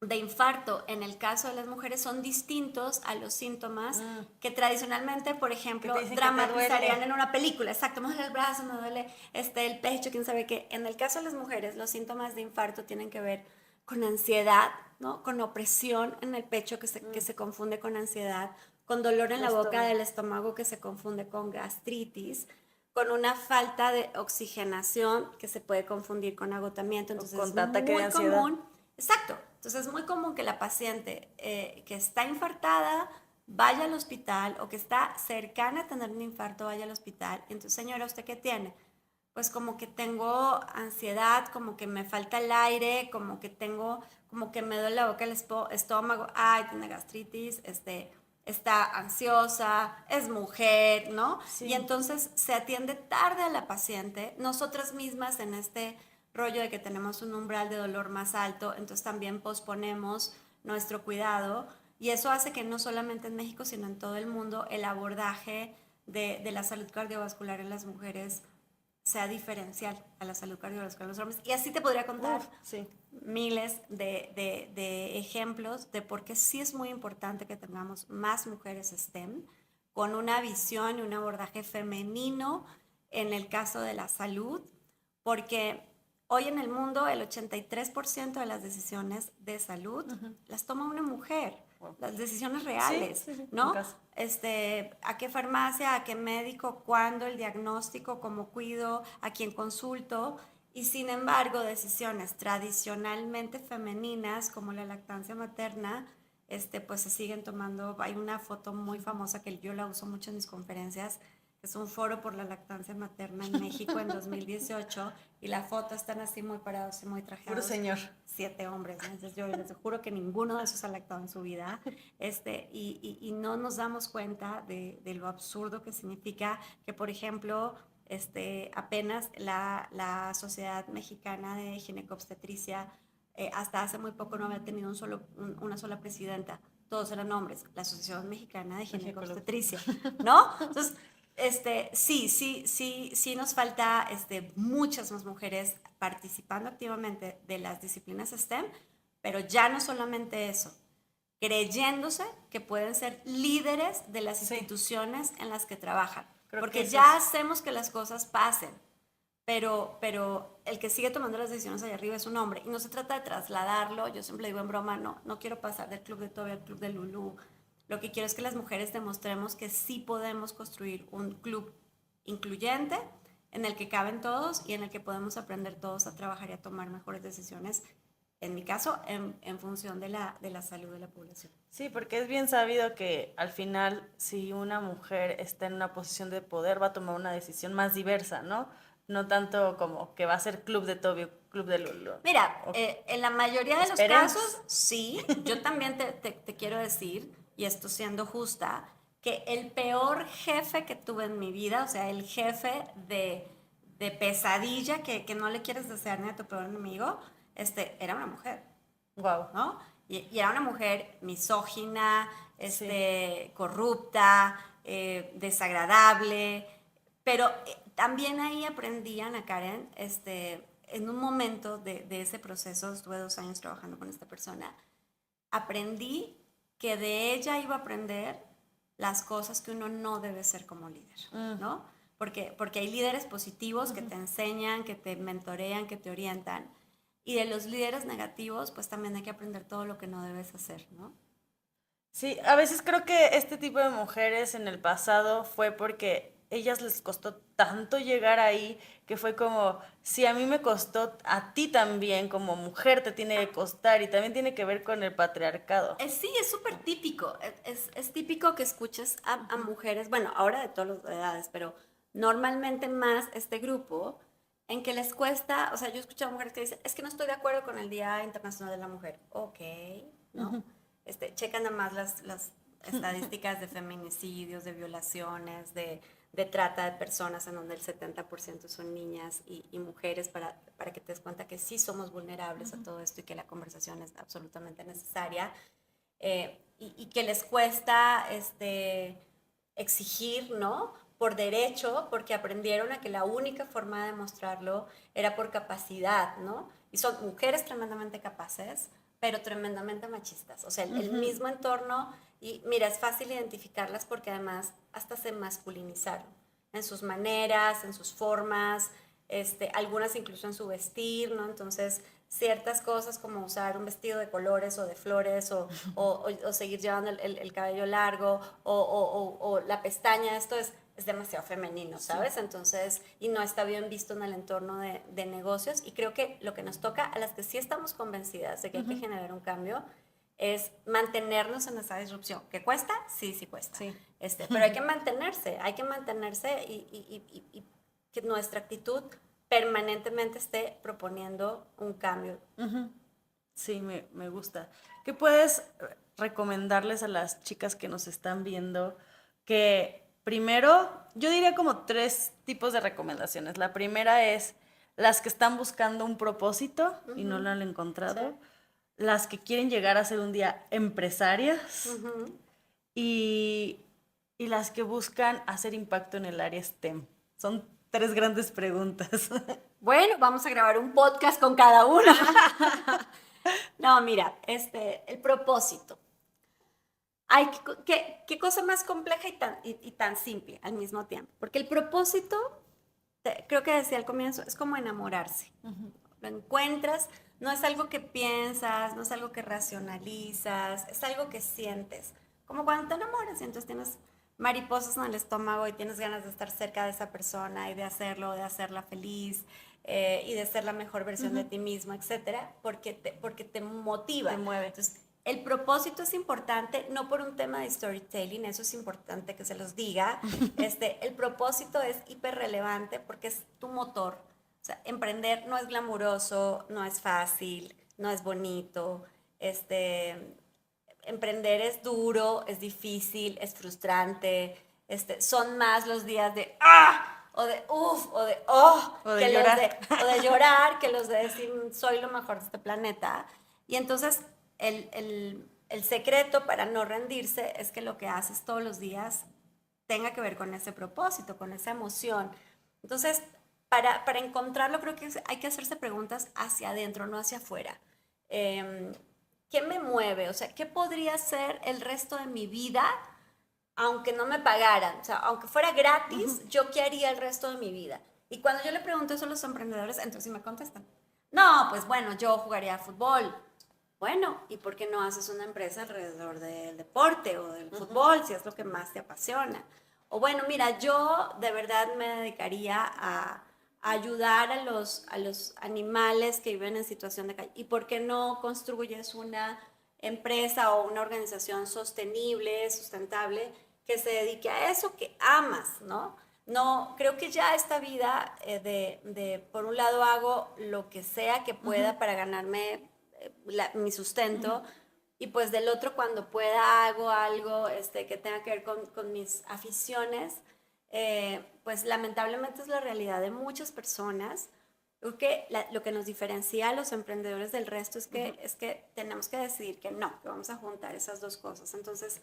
de infarto en el caso de las mujeres son distintos a los síntomas que tradicionalmente, por ejemplo, dramatizarían en una película. Exacto, me duele el brazo, me duele el pecho, quién sabe qué. En el caso de las mujeres, los síntomas de infarto tienen que ver con ansiedad, ¿no? Con opresión en el pecho que se confunde con ansiedad, con dolor en la boca del estómago que se confunde con gastritis, con una falta de oxigenación que se puede confundir con agotamiento. Entonces con ataque es muy de ansiedad. común. Exacto. Entonces es muy común que la paciente que está infartada vaya al hospital, o que está cercana a tener un infarto vaya al hospital. Entonces, señora, ¿usted qué tiene? Pues como que tengo ansiedad, como que me falta el aire, como que tengo como que me duele la boca, el estómago, ay, tiene gastritis, está ansiosa, es mujer, ¿no? Sí. Y entonces se atiende tarde a la paciente. Nosotras mismas en este rollo de que tenemos un umbral de dolor más alto, entonces también posponemos nuestro cuidado y eso hace que no solamente en México, sino en todo el mundo, el abordaje de la salud cardiovascular en las mujeres sea diferencial a la salud cardiovascular en los hombres. Y así te podría contar Sí. miles de ejemplos de por qué sí es muy importante que tengamos más mujeres STEM con una visión y un abordaje femenino en el caso de la salud, porque hoy en el mundo el 83% de las decisiones de salud las toma una mujer, las decisiones reales, Sí, ¿no? en casa. A qué farmacia, a qué médico, cuándo, el diagnóstico, cómo cuido, a quién consulto. Y sin embargo, decisiones tradicionalmente femeninas como la lactancia materna, pues se siguen tomando. Hay una foto muy famosa que yo la uso mucho en mis conferencias, que es un foro por la lactancia materna en México en 2018, y la foto están así muy parados y muy trajeados. Puro señor. 7 hombres, ¿no? Entonces yo les juro que ninguno de esos ha lactado en su vida, y no nos damos cuenta de lo absurdo que significa que, por ejemplo, apenas la Sociedad Mexicana de Ginecobstetricia hasta hace muy poco no había tenido una sola presidenta, todos eran hombres, la Asociación Mexicana de Ginecobstetricia, ¿no? Entonces, sí nos falta muchas más mujeres participando activamente de las disciplinas STEM, pero ya no solamente eso, creyéndose que pueden ser líderes de las instituciones en las que trabajan. Porque ya hacemos que las cosas pasen, pero el que sigue tomando las decisiones allá arriba es un hombre. Y no se trata de trasladarlo, yo siempre digo en broma, no quiero pasar del club de Toby al club de Lulú. Lo que quiero es que las mujeres demostremos que sí podemos construir un club incluyente en el que caben todos y en el que podemos aprender todos a trabajar y a tomar mejores decisiones, en mi caso, en función de la salud de la población. Sí, porque es bien sabido que al final, si una mujer está en una posición de poder, va a tomar una decisión más diversa, ¿no? No tanto como que va a ser club de Toby, club de Lulu. Mira, en la mayoría de los casos, sí. Yo también te quiero decir, y esto siendo justa, que el peor jefe que tuve en mi vida, o sea, el jefe de pesadilla que no le quieres desear ni a tu peor enemigo, era una mujer. Wow. ¿No? Y era una mujer misógina, Sí. corrupta, desagradable, pero también ahí aprendí, Ana Karen, en un momento de ese proceso, estuve 2 años trabajando con esta persona, aprendí que de ella iba a aprender las cosas que uno no debe ser como líder, ¿no? Porque hay líderes positivos que te enseñan, que te mentorean, que te orientan. Y de los líderes negativos, pues también hay que aprender todo lo que no debes hacer, ¿no? Sí, a veces creo que este tipo de mujeres en el pasado fue porque ellas les costó tanto llegar ahí que fue como, si a mí me costó, a ti también como mujer te tiene que costar y también tiene que ver con el patriarcado. Sí, es súper típico. Es típico que escuches a mujeres, bueno, ahora de todas las edades, pero normalmente más este grupo en que les cuesta, o sea, yo he escuchado a mujeres que dicen, es que no estoy de acuerdo con el Día Internacional de la Mujer. Ok, ¿no? Checan además las estadísticas de feminicidios, de violaciones, de trata de personas, en donde el 70% son niñas y mujeres, para que te des cuenta que sí somos vulnerables a todo esto y que la conversación es absolutamente necesaria. Y que les cuesta exigir, ¿no? Por derecho, porque aprendieron a que la única forma de demostrarlo era por capacidad, ¿no? Y son mujeres tremendamente capaces, pero tremendamente machistas. O sea, el mismo entorno, y mira, es fácil identificarlas porque además hasta se masculinizaron en sus maneras, en sus formas, algunas incluso en su vestir, ¿no? Entonces, ciertas cosas como usar un vestido de colores o de flores o seguir llevando el cabello largo o la pestaña, esto es demasiado femenino, ¿sabes? Sí. Entonces, y no está bien visto en el entorno de negocios, y creo que lo que nos toca a las que sí estamos convencidas de que hay que generar un cambio es mantenernos en esa disrupción. ¿Que cuesta? Sí, sí cuesta. Sí. Pero hay que mantenerse y que nuestra actitud permanentemente esté proponiendo un cambio. Sí, me gusta. ¿Qué puedes recomendarles a las chicas que nos están viendo? Que primero, yo diría como 3 tipos de recomendaciones. La primera es las que están buscando un propósito y no lo han encontrado. Sí. Las que quieren llegar a ser un día empresarias Ujú. y, y las que buscan hacer impacto en el área STEM. Son 3 grandes preguntas. Bueno, vamos a grabar un podcast con cada uno. No, mira, el propósito. Ay, qué cosa más compleja y tan simple al mismo tiempo. Porque el propósito, creo que decía al comienzo, es como enamorarse. Lo encuentras, no es algo que piensas, no es algo que racionalizas, es algo que sientes. Como cuando te enamoras y entonces tienes mariposas en el estómago y tienes ganas de estar cerca de esa persona y de hacerlo, de hacerla feliz y de ser la mejor versión de ti mismo, etcétera, porque te motiva. Te mueve. Entonces, el propósito es importante, no por un tema de storytelling, eso es importante que se los diga. El propósito es hiper relevante porque es tu motor. O sea, emprender no es glamuroso, no es fácil, no es bonito. Emprender es duro, es difícil, es frustrante. Son más los días de ¡ah! O de ¡uf! O de ¡oh! O de llorar. O de llorar que los de decir soy lo mejor de este planeta. Y entonces el secreto para no rendirse es que lo que haces todos los días tenga que ver con ese propósito, con esa emoción. Entonces, para encontrarlo creo que hay que hacerse preguntas hacia adentro, no hacia afuera. ¿Qué me mueve? O sea, ¿qué podría ser el resto de mi vida aunque no me pagaran? O sea, aunque fuera gratis, ¿yo qué haría el resto de mi vida? Y cuando yo le pregunto eso a los emprendedores, entonces sí me contestan. No, pues bueno, yo jugaría a fútbol. Bueno, ¿y por qué no haces una empresa alrededor del deporte o del fútbol, si es lo que más te apasiona? O bueno, mira, yo de verdad me dedicaría a ayudar a los animales que viven en situación de calle. ¿Y por qué no construyes una empresa o una organización sostenible, sustentable, que se dedique a eso que amas, ¿no? No, creo que ya esta vida por un lado hago lo que sea que pueda para ganarme mi sustento, y pues del otro cuando pueda hago algo que tenga que ver con mis aficiones, pues lamentablemente es la realidad de muchas personas. Creo que lo que nos diferencia a los emprendedores del resto es que tenemos que decidir que no, que vamos a juntar esas dos cosas. Entonces,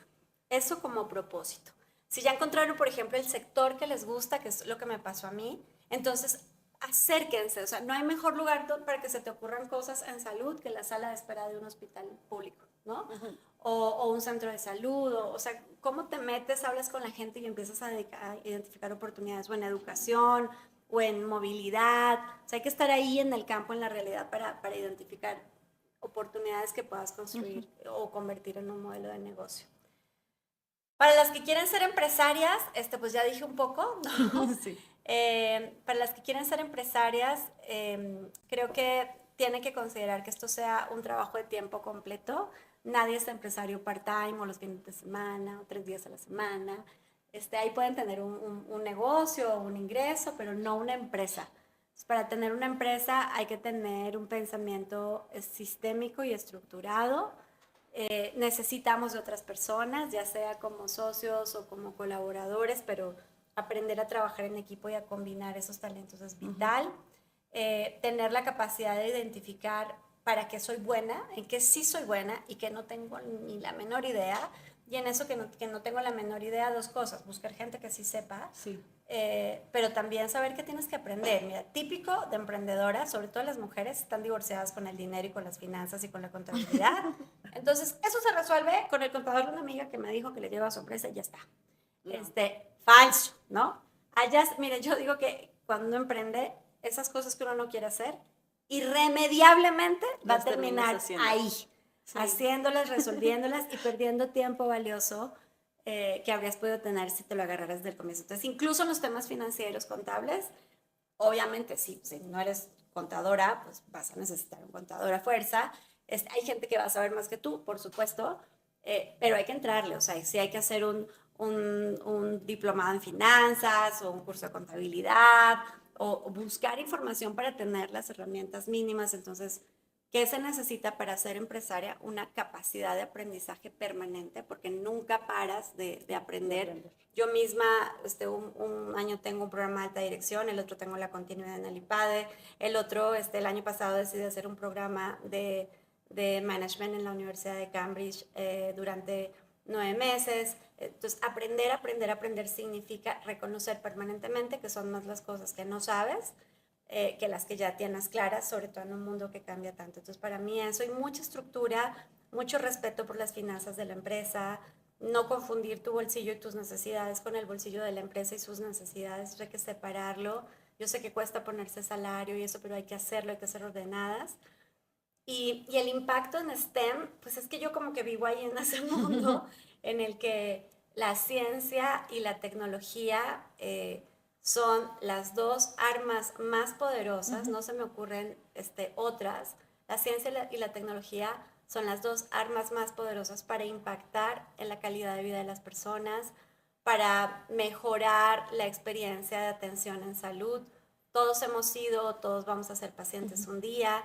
eso como propósito. Si ya encontraron, por ejemplo, el sector que les gusta, que es lo que me pasó a mí, entonces acérquense. O sea, no hay mejor lugar para que se te ocurran cosas en salud que la sala de espera de un hospital público, ¿no? O un centro de salud, o sea, cómo te metes, hablas con la gente y empiezas a identificar oportunidades, o en educación, o en movilidad. O sea, hay que estar ahí en el campo, en la realidad, para identificar oportunidades que puedas construir o convertir en un modelo de negocio. Para las que quieren ser empresarias, pues ya dije un poco, ¿no? Sí. Para las que quieren ser empresarias, creo que tienen que considerar que esto sea un trabajo de tiempo completo. Nadie es empresario part-time o los fines de semana o 3 días a la semana. Ahí pueden tener un negocio o un ingreso, pero no una empresa. Entonces, para tener una empresa hay que tener un pensamiento sistémico y estructurado. Necesitamos de otras personas, ya sea como socios o como colaboradores, pero aprender a trabajar en equipo y a combinar esos talentos es vital. Tener la capacidad de identificar para qué soy buena, en qué sí soy buena y que no tengo ni la menor idea. Y en eso que no tengo la menor idea, 2 cosas: buscar gente que sí sepa, Sí. pero también saber que tienes que aprender. Mira, típico de emprendedoras, sobre todo las mujeres, están divorciadas con el dinero y con las finanzas y con la contabilidad. Entonces, eso se resuelve con el contador de una amiga que me dijo que le lleva sorpresa y ya está. No. Falso, ¿no? Mira, yo digo que cuando uno emprende, esas cosas que uno no quiere hacer, irremediablemente va a terminar ahí, sí, haciéndolas, resolviéndolas y perdiendo tiempo valioso que habrías podido tener si te lo agarraras desde el comienzo. Entonces, incluso en los temas financieros, contables, obviamente sí, si no eres contadora, pues vas a necesitar un contador a fuerza. Hay gente que va a saber más que tú, por supuesto, pero hay que entrarle. O sea, sí hay que hacer un diplomado en finanzas o un curso de contabilidad o buscar información para tener las herramientas mínimas. Entonces, ¿Qué se necesita para ser empresaria? Una capacidad de aprendizaje permanente, porque nunca paras de aprender. Yo misma, un año tengo un programa de alta dirección, el otro tengo la continuidad en el IPADE, el otro, el año pasado decidí hacer un programa de management en la Universidad de Cambridge durante 9 meses. Entonces, aprender significa reconocer permanentemente que son más las cosas que no sabes que las que ya tienes claras, sobre todo en un mundo que cambia tanto. Entonces, para mí eso, hay mucha estructura, mucho respeto por las finanzas de la empresa, no confundir tu bolsillo y tus necesidades con el bolsillo de la empresa y sus necesidades, hay que separarlo. Yo sé que cuesta ponerse salario y eso, pero hay que hacerlo, hay que ser ordenadas. Y el impacto en STEM, pues es que yo como que vivo ahí en ese mundo en el que la ciencia y la tecnología son las dos armas más poderosas, no se me ocurren otras. La ciencia y la tecnología son las dos armas más poderosas para impactar en la calidad de vida de las personas, para mejorar la experiencia de atención en salud. Todos hemos sido, todos vamos a ser pacientes un día,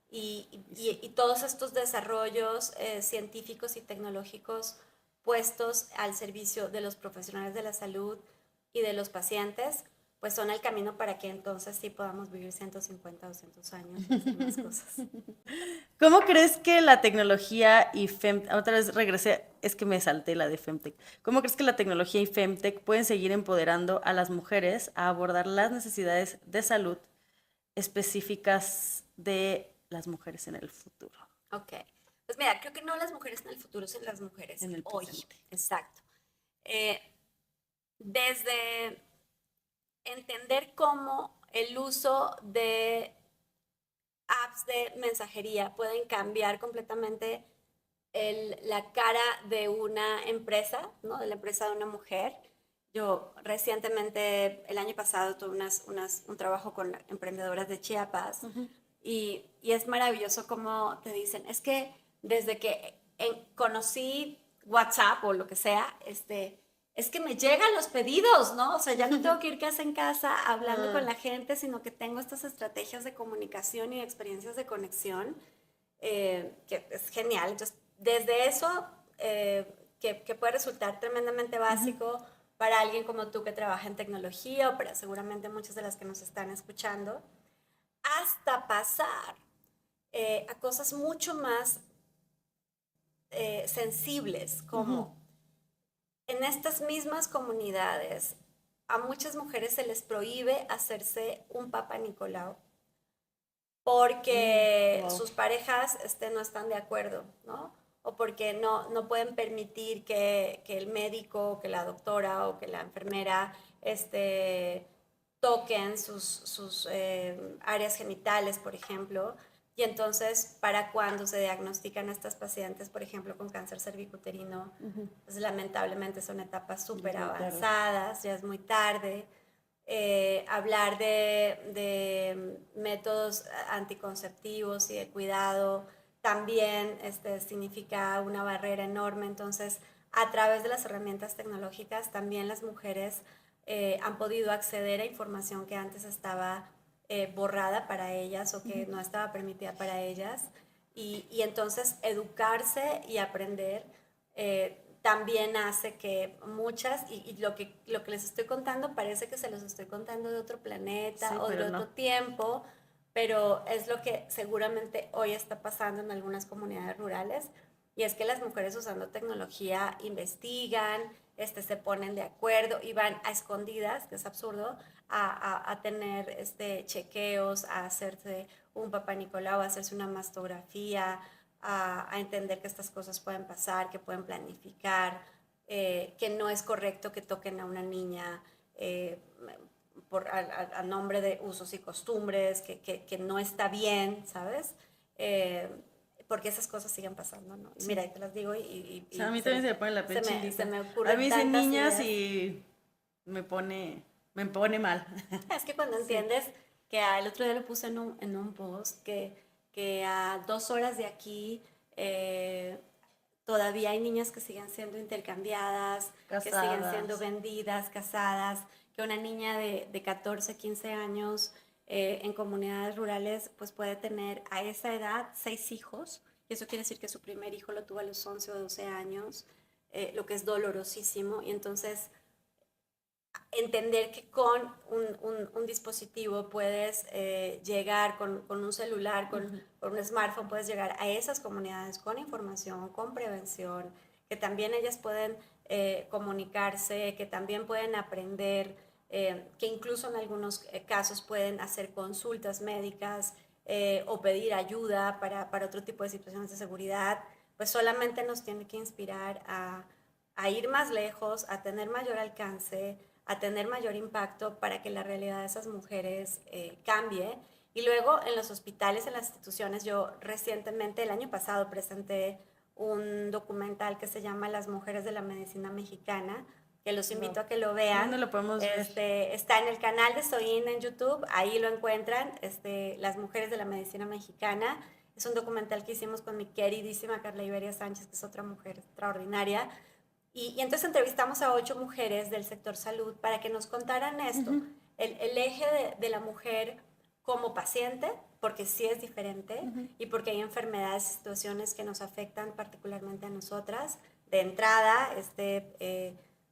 y todos estos desarrollos científicos y tecnológicos puestos al servicio de los profesionales de la salud y de los pacientes, pues son el camino para que entonces sí podamos vivir 150, 200 años y hacer más cosas. ¿Cómo crees que la tecnología y otra vez regresé, es que me salté la de Femtech, ¿cómo crees que la tecnología y Femtech pueden seguir empoderando a las mujeres a abordar las necesidades de salud específicas de las mujeres en el futuro? Ok, pues mira, creo que no las mujeres en el futuro, son las mujeres En el hoy. presente. Exacto. Desde entender cómo el uso de apps de mensajería pueden cambiar completamente la cara de una empresa, ¿no? De la empresa de una mujer. Yo recientemente, el año pasado, tuve un trabajo con emprendedoras de Chiapas y es maravilloso como te dicen, es que desde que conocí WhatsApp o lo que sea, es que me llegan los pedidos, ¿no? O sea, ya no tengo que ir casa en casa hablando con la gente, sino que tengo estas estrategias de comunicación y experiencias de conexión, que es genial. Entonces, desde eso, que puede resultar tremendamente básico para alguien como tú que trabaja en tecnología o para seguramente muchas de las que nos están escuchando, hasta pasar a cosas mucho más sensibles, como en estas mismas comunidades a muchas mujeres se les prohíbe hacerse un Papa Nicolau porque Wow. sus parejas no están de acuerdo, ¿no? O porque no pueden permitir que el médico, que la doctora o que la enfermera toquen sus áreas genitales, por ejemplo. Y entonces, para cuando se diagnostican a estas pacientes, por ejemplo, con cáncer cervicuterino, pues lamentablemente son etapas súper avanzadas, ya es muy tarde. Hablar de métodos anticonceptivos y de cuidado también significa una barrera enorme. Entonces, a través de las herramientas tecnológicas, también las mujeres han podido acceder a información que antes estaba borrada para ellas o que no estaba permitida para ellas. Y entonces educarse y aprender también hace que muchas, y lo que les estoy contando parece que se los estoy contando de otro planeta, Sí, o de pero otro no. tiempo, pero es lo que seguramente hoy está pasando en algunas comunidades rurales, y es que las mujeres usando tecnología investigan, se ponen de acuerdo y van a escondidas, que es absurdo, a tener chequeos, a hacerse un Papá Nicolau, a hacerse una mastografía, a entender que estas cosas pueden pasar, que pueden planificar, que no es correcto que toquen a una niña a nombre de usos y costumbres, que no está bien, ¿sabes? Porque esas cosas siguen pasando, ¿no? Y mira, y te las digo O sea, a mí también se me pone la piel chinita. se me A ocurren mí dicen tantas niñas ideas. y me pone mal. Es que cuando Sí. entiendes que el otro día lo puse en un post, que a 2 horas de aquí todavía hay niñas que siguen siendo intercambiadas, que siguen siendo Casadas. vendidas, casadas, que una niña de 14, 15 años en comunidades rurales pues puede tener a esa edad 6 hijos, y eso quiere decir que su primer hijo lo tuvo a los 11 o 12 años, lo que es dolorosísimo, y entonces entender que con un dispositivo puedes llegar, con un celular, con un smartphone, puedes llegar a esas comunidades con información, con prevención, que también ellas pueden comunicarse, que también pueden aprender, que incluso en algunos casos pueden hacer consultas médicas o pedir ayuda para otro tipo de situaciones de seguridad, pues solamente nos tiene que inspirar a ir más lejos, a tener mayor alcance, a tener mayor impacto para que la realidad de esas mujeres cambie. Y luego en los hospitales, en las instituciones, yo recientemente, el año pasado, presenté un documental que se llama Las Mujeres de la Medicina Mexicana, que los invito a que lo vean. ¿Dónde lo podemos ver? Está en el canal de Soin en YouTube, ahí lo encuentran, Las Mujeres de la Medicina Mexicana. Es un documental que hicimos con mi queridísima Carla Iberia Sánchez, que es otra mujer extraordinaria. Y entonces entrevistamos a 8 mujeres del sector salud para que nos contaran esto, el eje de la mujer como paciente, porque sí es diferente y porque hay enfermedades y situaciones que nos afectan particularmente a nosotras. De entrada,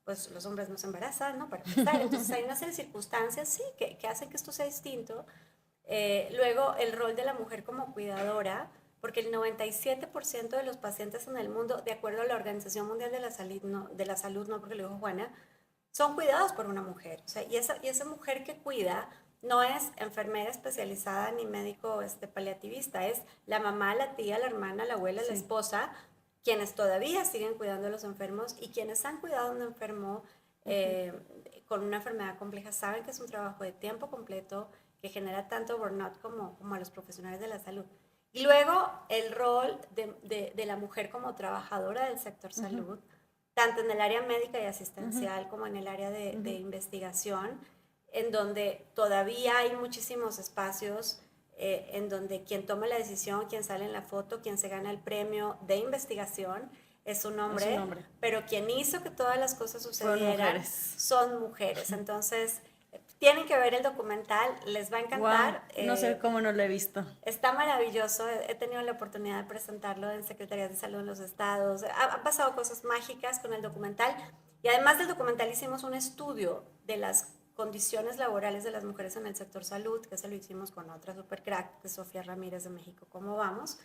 pues los hombres no se embarazan, ¿no? Para empezar, entonces hay una serie de circunstancias, sí, que hacen que esto sea distinto. Luego, el rol de la mujer como cuidadora, porque el 97% de los pacientes en el mundo, de acuerdo a la Organización Mundial de la Salud, no porque lo dijo Juana, son cuidados por una mujer. O sea, y esa mujer que cuida no es enfermera especializada ni médico paliativista, es la mamá, la tía, la hermana, la abuela, la esposa, quienes todavía siguen cuidando a los enfermos, y quienes han cuidado a un enfermo con una enfermedad compleja saben que es un trabajo de tiempo completo que genera tanto burnout como a los profesionales de la salud. Y luego el rol de la mujer como trabajadora del sector salud, tanto en el área médica y asistencial como en el área de investigación, en donde todavía hay muchísimos espacios en donde quien toma la decisión, quien sale en la foto, quien se gana el premio de investigación es un hombre, pero quien hizo que todas las cosas sucedieran son mujeres. Entonces, tienen que ver el documental, les va a encantar. Wow, no sé cómo no lo he visto. Está maravilloso, he tenido la oportunidad de presentarlo en Secretarías de Salud en los estados. Han pasado cosas mágicas con el documental, y además del documental hicimos un estudio de las condiciones laborales de las mujeres en el sector salud, que se lo hicimos con otra super crack, que es Sofía Ramírez de México, ¿Cómo vamos?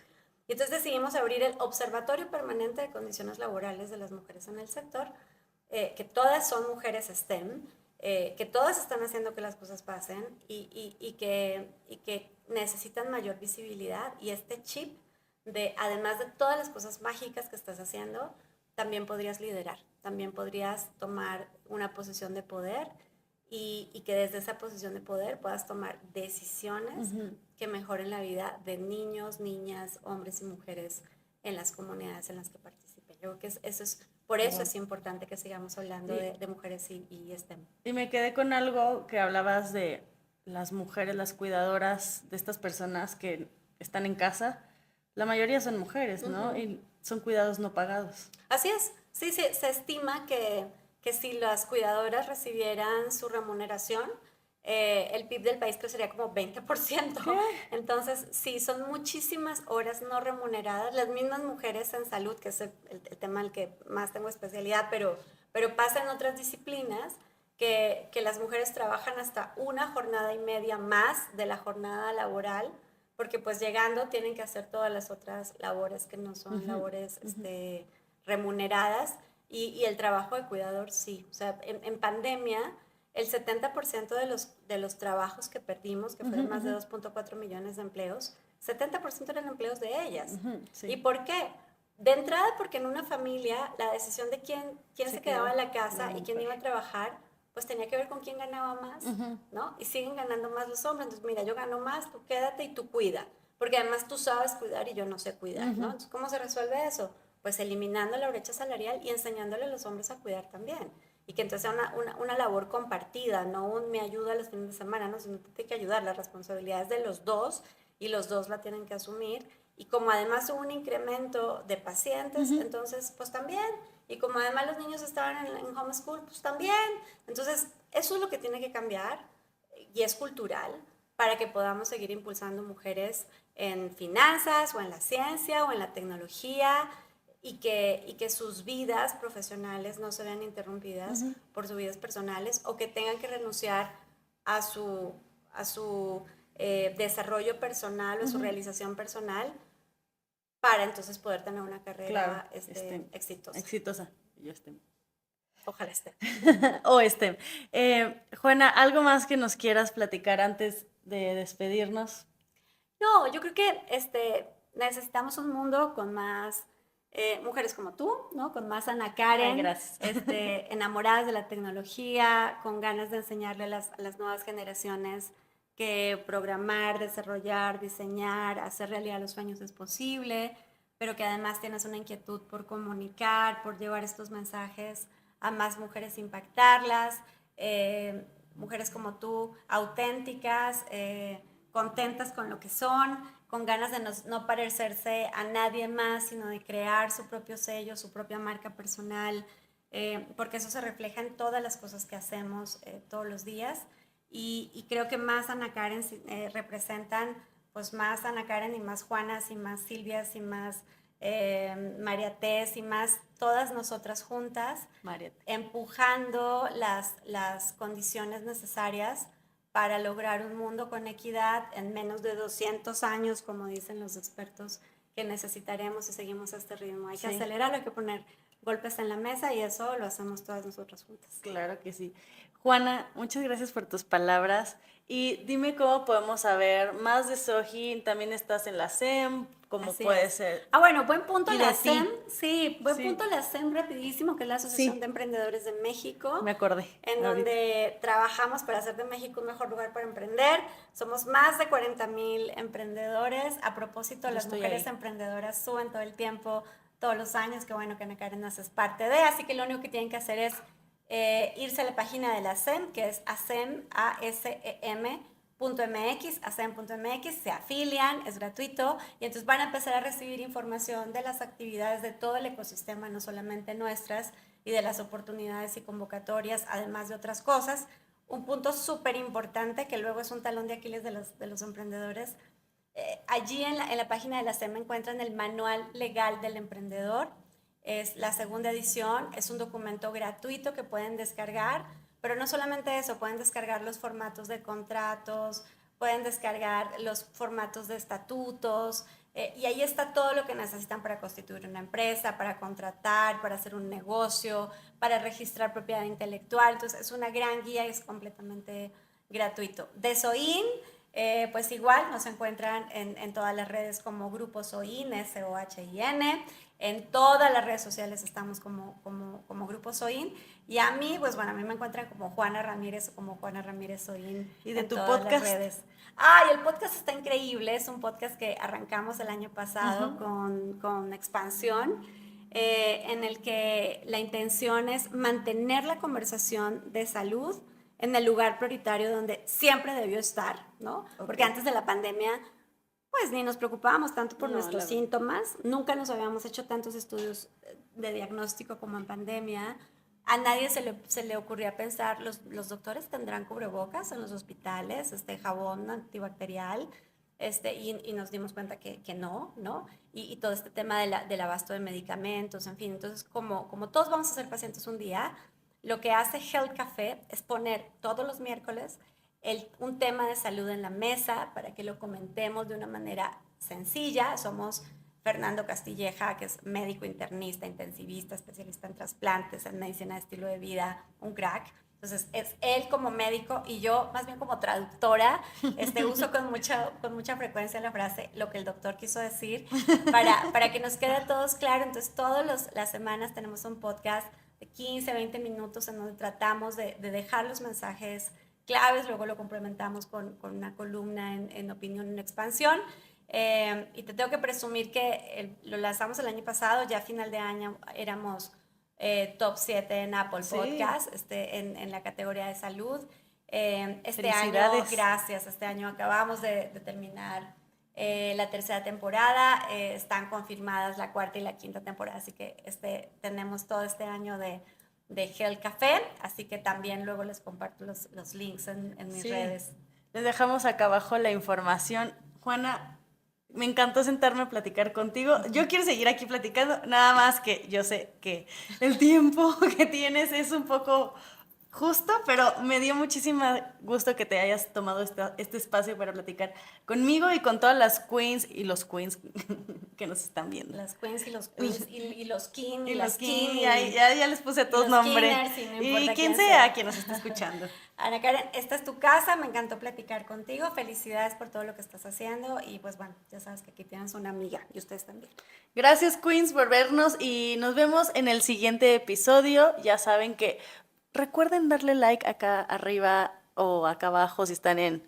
Y entonces decidimos abrir el Observatorio Permanente de Condiciones Laborales de las Mujeres en el sector, que todas son mujeres STEM, que todas están haciendo que las cosas pasen y que necesitan mayor visibilidad, y este chip de, además de todas las cosas mágicas que estás haciendo, también podrías liderar, también podrías tomar una posición de poder y que desde esa posición de poder puedas tomar decisiones que mejoren la vida de niños, niñas, hombres y mujeres en las comunidades en las que participen. Yo creo que por eso es importante que sigamos hablando de mujeres y STEM. Y me quedé con algo que hablabas de las mujeres, las cuidadoras, de estas personas que están en casa. La mayoría son mujeres, ¿no? Y son cuidados no pagados. Así es. Sí, se estima que si las cuidadoras recibieran su remuneración, el PIB del país crecería como 20%. ¿Qué? Entonces, sí, son muchísimas horas no remuneradas. Las mismas mujeres en salud, que es el tema al que más tengo especialidad, pero pasa en otras disciplinas, que las mujeres trabajan hasta una jornada y media más de la jornada laboral, porque pues llegando tienen que hacer todas las otras labores que no son labores remuneradas, y el trabajo de cuidador sí. O sea, en pandemia, el 70% de los trabajos que perdimos, que fueron más de 2.4 millones de empleos, 70% eran empleos de ellas. Sí. ¿Y por qué? De entrada, porque en una familia la decisión de quién se quedaba en la casa y quién iba a trabajar, pues tenía que ver con quién ganaba más, ¿no? Y siguen ganando más los hombres. Entonces, mira, yo gano más, tú quédate y tú cuida. Porque además tú sabes cuidar y yo no sé cuidar, ¿no? Entonces, ¿cómo se resuelve eso? Pues eliminando la brecha salarial y enseñándole a los hombres a cuidar también. Y que entonces sea una labor compartida, no me ayuda los fines de semana, ¿no? Sino que tiene que ayudar, la responsabilidad es de los dos y los dos la tienen que asumir. Y como además hubo un incremento de pacientes, entonces pues también. Y como además los niños estaban en homeschool, pues también. Entonces eso es lo que tiene que cambiar, y es cultural. para que podamos seguir impulsando mujeres en finanzas o en la ciencia o en la tecnología y que sus vidas profesionales no se vean interrumpidas por sus vidas personales o que tengan que renunciar a su desarrollo personal o a su realización personal para entonces poder tener una carrera exitosa. Exitosa. Yo STEM. Ojalá esté. O STEM. Juana, ¿algo más que nos quieras platicar antes de despedirnos? No, yo creo que necesitamos un mundo con más mujeres como tú, ¿no? Con más Ana Karen, Ay, gracias. enamoradas de la tecnología, con ganas de enseñarle a las nuevas generaciones que programar, desarrollar, diseñar, hacer realidad los sueños es posible, pero que además tienes una inquietud por comunicar, por llevar estos mensajes a más mujeres, impactarlas, mujeres como tú, auténticas, contentas con lo que son, con ganas de no parecerse a nadie más, sino de crear su propio sello, su propia marca personal, porque eso se refleja en todas las cosas que hacemos todos los días. Y creo que más Ana Karen representan pues más Ana Karen y más Juanas y más Silvias y más María Tess y más todas nosotras juntas, empujando las condiciones necesarias para lograr un mundo con equidad en menos de 200 años, como dicen los expertos, que necesitaremos si seguimos a este ritmo. Hay que acelerarlo, hay que poner golpes en la mesa y eso lo hacemos todas nosotras juntas. Claro que sí. Juana, muchas gracias por tus palabras. Y dime cómo podemos saber más de Sojin. También estás en la SEM, cómo puede ser. Ah, bueno, buen punto Y la de ti. SEM. Sí, buen punto la SEM rapidísimo, que es la Asociación de Emprendedores de México. Me acordé. En donde trabajamos para hacer de México un mejor lugar para emprender. Somos más de 40,000 emprendedores. A propósito, las mujeres emprendedoras suben todo el tiempo, todos los años. Qué bueno que Ana Karen nos es parte de. Así que lo único que tienen que hacer es irse a la página de la SEM, que es asem.mx, se afilian, es gratuito, y entonces van a empezar a recibir información de las actividades de todo el ecosistema, no solamente nuestras, y de las oportunidades y convocatorias, además de otras cosas. Un punto súper importante, que luego es un talón de Aquiles de los emprendedores, allí en la página de la SEM encuentran el Manual Legal del Emprendedor. Es la segunda edición, es un documento gratuito que pueden descargar, pero no solamente eso, pueden descargar los formatos de contratos, pueden descargar los formatos de estatutos, y ahí está todo lo que necesitan para constituir una empresa, para contratar, para hacer un negocio, para registrar propiedad intelectual. Entonces es una gran guía y es completamente gratuito. De SOIN, pues igual nos encuentran en todas las redes como Grupo SOIN, SOHIN. En todas las redes sociales estamos como Grupo SOIN. Y a mí, pues bueno, a mí me encuentran como Juana Ramírez o como Juana Ramírez SOIN. ¿Y de en tu todas podcast? Las redes. Ay, el podcast está increíble. Es un podcast que arrancamos el año pasado con Expansión, en el que la intención es mantener la conversación de salud en el lugar prioritario donde siempre debió estar, ¿no? Porque antes de la pandemia, pues ni nos preocupábamos tanto por nuestros síntomas, nunca nos habíamos hecho tantos estudios de diagnóstico como en pandemia. A nadie se le ocurría pensar, los doctores tendrán cubrebocas en los hospitales, jabón antibacterial, y nos dimos cuenta que no, ¿no? Y todo este tema del abasto de medicamentos, en fin. Entonces, como todos vamos a ser pacientes un día, lo que hace Health Café es poner todos los miércoles un tema de salud en la mesa para que lo comentemos de una manera sencilla. Somos Fernando Castilleja, que es médico internista, intensivista, especialista en trasplantes, en medicina de estilo de vida, un crack. Entonces, es él como médico y yo más bien como traductora. Uso con mucha frecuencia la frase lo que el doctor quiso decir para que nos quede a todos claro. Entonces, todas las semanas tenemos un podcast de 15, 20 minutos en donde tratamos de dejar los mensajes claves, luego lo complementamos con una columna en Opinión en Expansión. Y te tengo que presumir que lo lanzamos el año pasado, ya a final de año éramos top 7 en Apple Podcast, en la categoría de salud. Este año, gracias, este año acabamos de terminar la tercera temporada, están confirmadas la cuarta y la quinta temporada, así que tenemos todo este año de Health Café, así que también luego les comparto los links en mis redes. Les dejamos acá abajo la información. Juana, me encantó sentarme a platicar contigo. Yo quiero seguir aquí platicando, nada más que yo sé que el tiempo que tienes es un poco justo, pero me dio muchísimo gusto que te hayas tomado este espacio para platicar conmigo y con todas las queens y los queens que nos están viendo. Las queens y los queens y los king Y las los king. king, ya les puse a todos los nombre. kingers, y no Y importa quien quién sea quien nos esté escuchando. Ana Karen, esta es tu casa, me encantó platicar contigo, felicidades por todo lo que estás haciendo y pues bueno, ya sabes que aquí tienes una amiga y ustedes también. Gracias, queens, por vernos y nos vemos en el siguiente episodio. Ya saben que recuerden darle like acá arriba o acá abajo si están en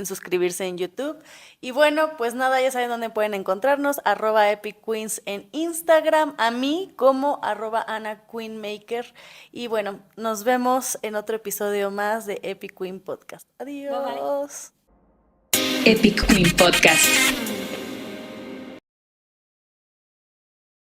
suscribirse en YouTube. Y bueno, pues nada, ya saben dónde pueden encontrarnos, @EpicQueens en Instagram, a mí como @AnaQueenMaker. Y bueno, nos vemos en otro episodio más de Epic Queen Podcast. Adiós. Bye, bye. Epic Queen Podcast.